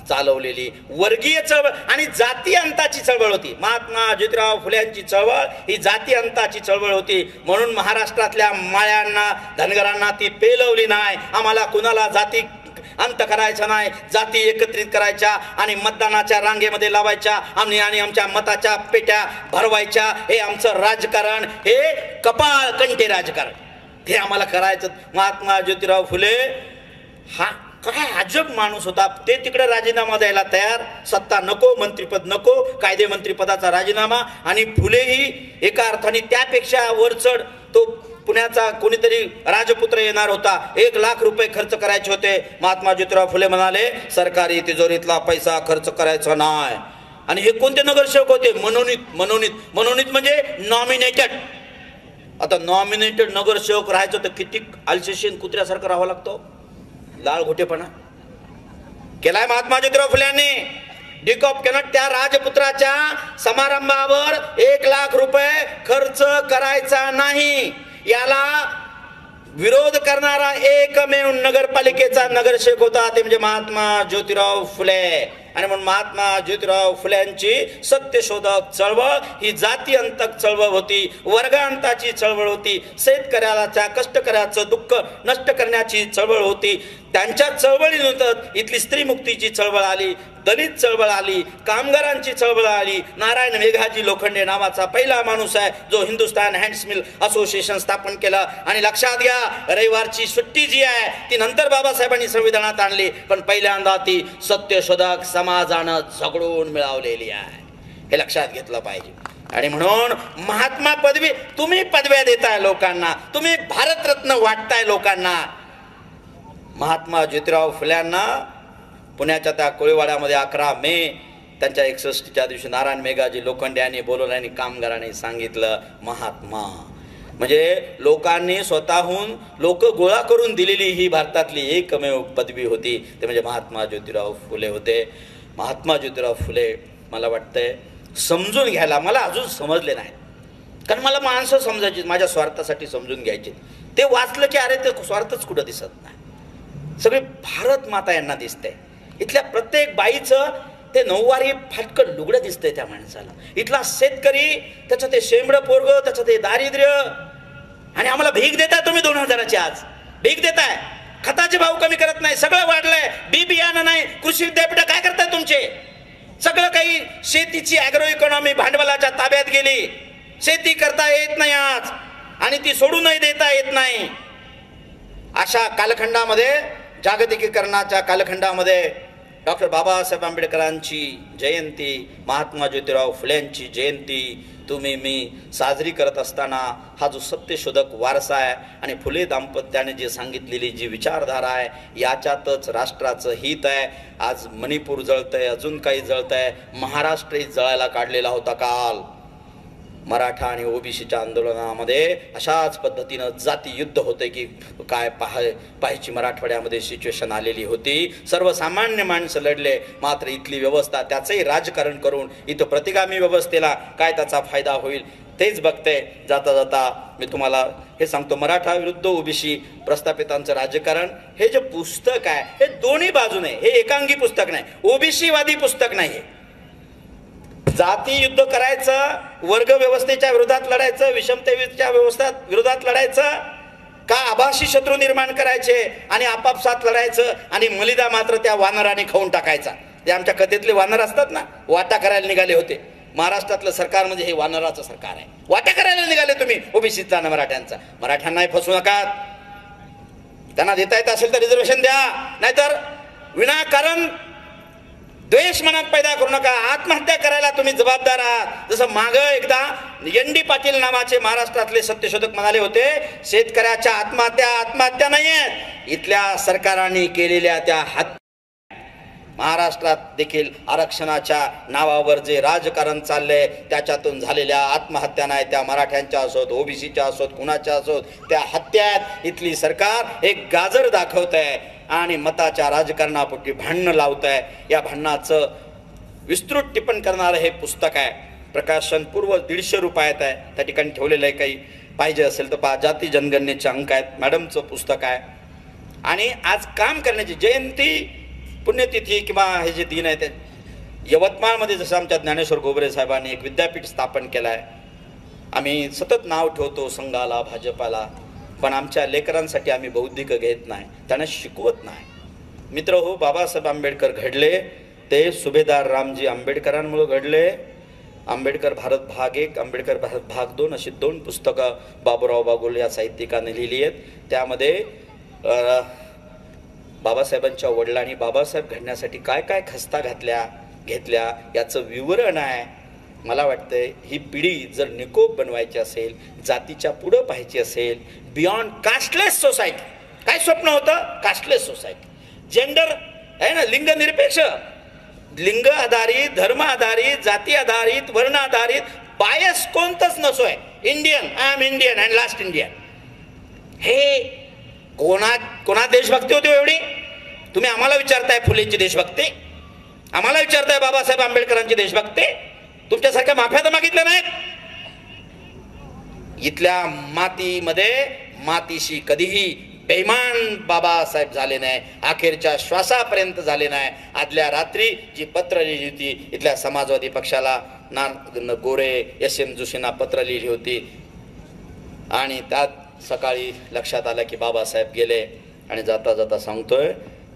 [SPEAKER 1] चालवलेली वर्गीय चळवळ आणि जाती अंताची चळवळ होती. महात्मा ज्योतिराव फुल्यांची चळवळ ही जाती अंताची चळवळ होती. म्हणून महाराष्ट्रातल्या माळ्यांना, धनगरांना ती पेलवली नाही. आम्हाला कुणाला जाती अंत करायचा नाही, जाती एकत्रित करायच्या आणि मतदानाच्या रांगेमध्ये लावायच्या आणि आमच्या मताच्या पेट्या भरवायच्या. हे आमचं राजकारण, हे कपाळ कंठे राजकारण, हे आम्हाला करायचं. महात्मा ज्योतिराव फुले हा काय अजब माणूस होता. ते तिकडे राजीनामा द्यायला तयार, सत्ता नको, मंत्रिपद नको, कायदे मंत्रिपदाचा राजीनामा. आणि फुलेही एका अर्थाने त्यापेक्षा वरचढ, तो पुण्याचा कोणीतरी राजपुत्र येणार होता, 1,00,000 रुपये खर्च करायचे होते. महात्मा ज्योतिराव फुले म्हणाले सरकारी तिजोरीतला पैसा खर्च करायचा नाही. आणि हे कोणते नगरसेवक होते? मनोनीत म्हणजे नॉमिनेटेड. आता नॉमिनेटेड नगरसेवक राहायचं तर किती आलसेशीन कुत्र्यासारखं राहावं लागतो. लाल घोटेपणा केलाय महात्मा ज्योतिराव फुल्यांनी. डिकॉप केलं. त्या राजपुत्राच्या समारंभावर 1,00,000 रुपये खर्च करायचा नाही, याला विरोध करणारा एकमेव नगरपालिकेचा नगरसेवक होता, ते म्हणजे महात्मा ज्योतिराव फुले. आणि म्हणून महात्मा ज्योतिराव फुल्यांची सत्यशोधक चळवळ ही जातीअंतक चळवळ होती, वर्गांताची चळवळ होती, शेतकऱ्याच्या कष्टकऱ्याचं दुःख नष्ट करण्याची चळवळ होती. त्यांच्या चळवळीनंतर इथली स्त्रीमुक्तीची चळवळ आली, दलित चळवळ आली, कामगारांची चळवळ आली. नारायण मेघाजी लोखंडे नावाचा पहिला माणूस आहे जो हिंदुस्तान हँड्स मिल असोसिएशन स्थापन केलं. आणि लक्षात घ्या, रविवारची सुट्टी जी आहे ती नंतर बाबासाहेबांनी संविधानात आणली, पण पहिल्यांदा ती सत्यशोधक समाजानं झगडून मिळवलेली आहे. हे लक्षात घेतलं पाहिजे. आणि म्हणून महात्मा पदवी, तुम्ही पदव्या देताय लोकांना, तुम्ही भारतरत्न वाटताय लोकांना. महात्मा ज्योतिराव फुल्यांना पुण्याच्या त्या कोळीवाड्यामध्ये 11 मे त्यांच्या 61च्या दिवशी नारायण मेघाजी लोखंडे यांनी बोलवलं आणि कामगारांनी सांगितलं महात्मा. म्हणजे लोकांनी स्वतःहून लोक गोळा करून दिलेली ही भारतातली एकमेव पदवी होती, ते म्हणजे महात्मा ज्योतिराव फुले होते. महात्मा ज्योतिराव फुले मला वाटतंय समजून घ्यायला, मला अजून समजले नाही, कारण मला माणसं समजायची, माझ्या स्वार्थासाठी समजून घ्यायची. ते वाचलं की अरे ते स्वार्थच कुठं दिसत नाही, सगळे भारत माता यांना दिसते. इथल्या प्रत्येक बाईचं ते नऊवारी फाटकन लुगडं दिसतंय त्या माणसाला. इथला शेतकरी, त्याचं ते शेंबडं पोरगं, त्याचं ते दारिद्र्य. आणि आम्हाला भीक देताय तुम्ही 2,000ची, आज भीक देताय. खताचे भाव कमी करत नाही, सगळं वाढलंय. बी बियाणं नाही, कृषी विद्यापीठ काय करताय तुमचे? सगळं काही शेतीची ॲग्रो इकॉनॉमी भांडवलाच्या ताब्यात गेली. शेती करता येत नाही आज, आणि ती सोडूनही देता येत नाही. अशा कालखंडामध्ये, जागतिकीकरणाच्या कालखंडामध्ये डॉक्टर बाबासाहेब आंबेडकरांची जयंती, महात्मा ज्योतिराव फुल्यांची जयंती तुम्ही मी साजरी करत असताना हा जो सत्यशोधक वारसा आहे आणि फुले दाम्पत्याने जे सांगितलेली जी विचारधारा आहे, याच्यातच राष्ट्राचं हित आहे. आज मणिपूर जळतंय, अजून काही जळतंय, महाराष्ट्रही जळायला काढलेला होता काल. मराठा आणि ओबीसीच्या आंदोलनामध्ये अशाच पद्धतीनं जाती युद्ध होते की काय पाहायची मराठवाड्यामध्ये सिच्युएशन आलेली होती. सर्वसामान्य माणसं लढले, मात्र इथली व्यवस्था त्याचंही राजकारण करून इथं प्रतिगामी व्यवस्थेला काय त्याचा फायदा होईल तेच बघते. जाता जाता मी तुम्हाला हे सांगतो, मराठा विरुद्ध ओबीसी प्रस्थापितांचं राजकारण हे जे पुस्तक आहे हे दोन्ही बाजूने, हे एकांगी पुस्तक नाही, ओबीसीवादी पुस्तक नाही. जाती युद्ध करायचं, वर्ग व्यवस्थेच्या विरोधात लढायचं, विषमतेच्या विरोधात लढायचं का आभासी शत्रू निर्माण करायचे आणि आपापसात लढायचं, आणि मलिदा मात्र त्या वानराने खाऊन टाकायचा. ते आमच्या कथेतले वानर असतात ना, वाटा करायला निघाले होते. महाराष्ट्रातलं सरकार म्हणजे हे वानराचं सरकार आहे. वाटा करायला निघाले तुम्ही ओबीसीचा आणि मराठ्यांचा. मराठ्यांनाही फसवू नका, त्यांना देता येत असेल तर रिझर्वेशन द्या, नाहीतर विनाकारण द्वेष मनात पैदा करू नका. आत्महत्या करायला तुम्ही जबाबदार आहात. जसं माग एकदा ND पाटील नावाचे महाराष्ट्रातले सत्यशोधक म्हणाले होते, शेतकऱ्याच्या आत्महत्या नाही आहेत, इथल्या सरकारांनी केलेल्या त्या हत्या. महाराष्ट्रात देखील आरक्षणाच्या नावावर जे राजकारण चाललंय त्याच्यातून झालेल्या आत्महत्या नाही, त्या मराठ्यांच्या असोत, ओबीसीच्या असोत, कुणाच्या असोत, त्या हत्यात इथली सरकार एक गाजर दाखवत आहे आणि मताच्या राजकारणापोटी भांडणं लावत आहे. या भांडणाचं विस्तृत टिप्पण करणारं हे पुस्तक आहे. प्रकाशन पूर्व 150 रुपयात आहे, त्या ठिकाणी ठेवलेलं आहे. काही पाहिजे असेल तर पहा. जाती जनगणनेचे अंक आहेत, मॅडमचं पुस्तक आहे. आणि आज काम करण्याची जयंती, पुण्यतिथी किंवा हे जे दिन आहे ते यवतमाळमध्ये जसं आमच्या ज्ञानेश्वर गोबरे साहेबांनी एक विद्यापीठ स्थापन केलं आहे. आम्ही सतत नाव ठेवतो संघाला, भाजपाला, पण आमच्या लेकरांसाठी आम्ही बौद्धिक घेत नाही, त्यांना शिकवत नाही. मित्र हो, बाबासाहेब आंबेडकर घडले ते सुभेदार रामजी आंबेडकरांमुळे घडले. आंबेडकर भारत भाग 1, आंबेडकर भारत भाग 2 अशी 2 पुस्तकं बाबूराव बागुल या साहित्यिकाने लिहिली आहेत. त्यामध्ये बाबासाहेबांच्या वडिलांनी बाबासाहेब घडण्यासाठी काय काय खस्ता घेतल्या याचं विवरण आहे. मला वाटतंय ही पिढी जर निकोप बनवायची असेल, जातीच्या पुढं पाहायची असेल, बियॉन्ड कास्टलेस सोसायटी. काय स्वप्न होतं? Casteless society. जेंडर आहे ना, लिंगनिरपेक्ष, लिंग आधारित, धर्म आधारित, जाती आधारित, वर्ण आधारित, बायस कोणतंच नसोय. Indian, I am Indian and last Indian. हे कोणा देशभक्ती होती एवढी? तुम्ही आम्हाला विचारताय फुलेंची देशभक्ती, आम्हाला विचारताय बाबासाहेब आंबेडकरांची देशभक्ती. तुमच्यासारख्या माफ्या तर मागितल्या नाहीत. इथल्या मातीमध्ये मातीशी कधीही बेईमान बाबासाहेब झाले नाही, अखेरच्या श्वासापर्यंत झाले नाही. आदल्या रात्री जी पत्र लिहिली होती इथल्या समाजवादी पक्षाला, गोरे एस.एम. जोशींना पत्र लिहिली होती आणि त्यात सकाळी लक्षात आलं की बाबासाहेब गेले. आणि जाता जाता सांगतोय,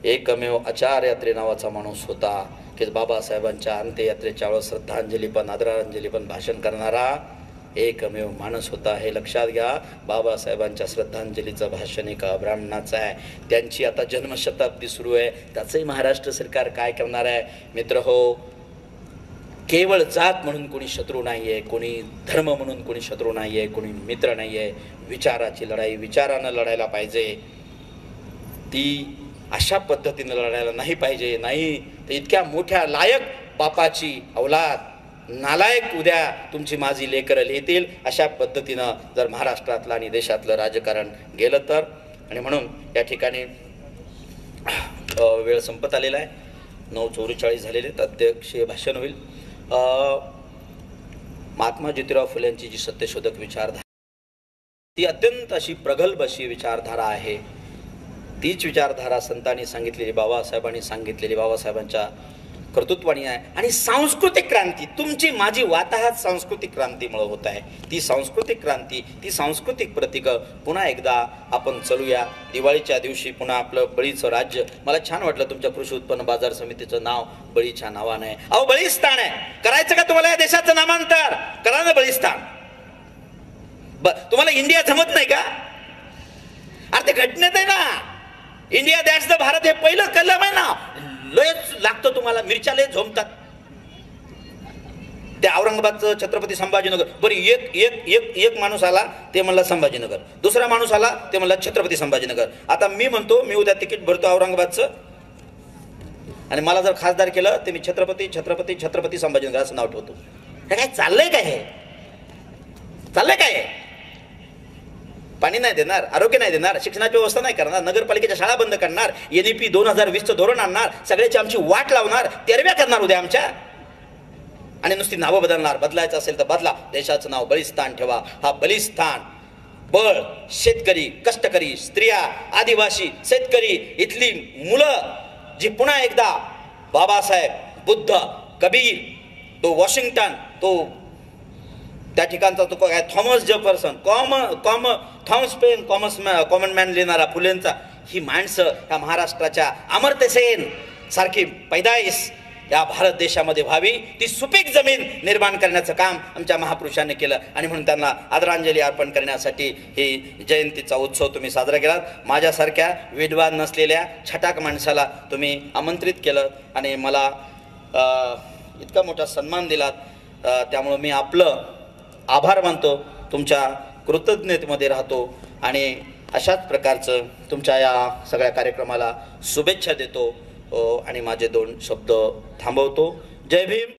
[SPEAKER 1] एकमेव आचार यात्रे नावाचा माणूस होता की बाबासाहेबांच्या अंत्ययात्रेच्या वेळेस श्रद्धांजली पण आदरांजली पण भाषण करणारा एकमेव माणूस होता. हे लक्षात घ्या. बाबासाहेबांच्या श्रद्धांजलीचं भाषण एका ब्राह्मणाचं आहे. त्यांची आता जन्मशताब्दी सुरू आहे. त्याचंही महाराष्ट्र सरकार काय करणार आहे? मित्र हो, केवळ जात म्हणून कोणी शत्रू नाही आहे, कोणी धर्म म्हणून कोणी शत्रू नाही आहे, कोणी मित्र नाही आहे. विचाराची लढाई विचारानं लढायला पाहिजे. ती अशा पद्धतीनं लढायला नाही पाहिजे. नाही तर इतक्या मोठ्या लायक बापाची औलाद नालायक उद्या तुमची माझी लेकरं लिहितील. अशा पद्धतीनं जर महाराष्ट्रातलं आणि देशातलं राजकारण गेलं तर. आणि म्हणून या ठिकाणी वेळ संपत आलेला आहे. 9:44 झालेले. अध्यक्षीय भाषण होईल. महात्मा ज्योतिराव फुलेंची जी सत्यशोधक विचारधारा, ती अत्यंत अशी प्रगल्भ अशी विचारधारा आहे. तीच विचारधारा संतांनी सांगितलेली, बाबासाहेबांनी सांगितलेली, बाबासाहेबांच्या कर्तृत्वानी आहे. आणि सांस्कृतिक क्रांती, तुमची माझी वाताहत सांस्कृतिक क्रांतीमुळे होत आहे. ती सांस्कृतिक क्रांती, ती सांस्कृतिक प्रतीक पुन्हा एकदा आपण चलूया. दिवाळीच्या दिवशी पुन्हा आपलं बळीचं राज्य. मला छान वाटलं तुमच्या कृषी उत्पन्न बाजार समितीचं नाव बळीच्या नावानं आहे. अहो, बळीस्थान आहे. करायचं का तुम्हाला या देशाचं नामांतर? करा ना बळीस्थान. तुम्हाला इंडिया जमत नाही का? अरे ते घटनेत आहे ना, इंडिया दॅट्स द भारत, हे पहिलं कलम आहे ना. लयच लागतं तुम्हाला, मिरच्या लय झोमतात. त्या औरंगाबादचं छत्रपती संभाजीनगर. बरं, एक माणूस आला ते म्हणला संभाजीनगर, दुसरा माणूस आला ते म्हणला छत्रपती संभाजीनगर. आता मी म्हणतो मी उद्या तिकीट भरतो औरंगाबादचं आणि मला जर खासदार केलं ते मी छत्रपती छत्रपती छत्रपती संभाजीनगर असं नाव ठेवतो. हे काय चाललंय काय? हे चाललंय काय? पाणी नाही देणार, आरोग्य नाही देणार, शिक्षणाची व्यवस्था नाही करणार, नगरपालिकेच्या शाळा बंद करणार, NEP 2020चं धोरण आणणार, सगळ्याची आमची वाट लावणार, तेरव्या करणार उद्या आमच्या. आणि नुसती नावं बदलणार. बदलायचं असेल तर बदला. देशाचं नाव बलिस्थान ठेवा. हा बलिस्थान बळ, शेतकरी, कष्टकरी, स्त्रिया, आदिवासी, शेतकरी, इथली मुलं जी पुन्हा एकदा बाबासाहेब, बुद्ध, कबीर, तो वॉशिंग्टन, तो त्या ठिकाणचा तो काय Thomas Jefferson, Thomas pen, common man लिहिणारा फुलेंचा, ही माणसं या महाराष्ट्राच्या अमर्त्य सेन सारखी पैदाईस या भारत देशामध्ये व्हावी, ती सुपीक जमीन निर्माण करण्याचं काम आमच्या महापुरुषांनी केलं. आणि म्हणून त्यांना आदरांजली अर्पण करण्यासाठी ही जयंतीचा उत्सव तुम्ही साजरा केलात. माझ्यासारख्या विद्वान नसलेल्या छटाक माणसाला तुम्ही आमंत्रित केलं आणि मला इतका मोठा सन्मान दिलात. त्यामुळं मी आपलं आभार मानतो, तुमच्या कृतज्ञतेमध्ये राहतो आणि अशाच प्रकारचं तुमच्या या सगळ्या कार्यक्रमाला शुभेच्छा देतो आणि माझे 2 शब्द थांबवतो. जय भीम.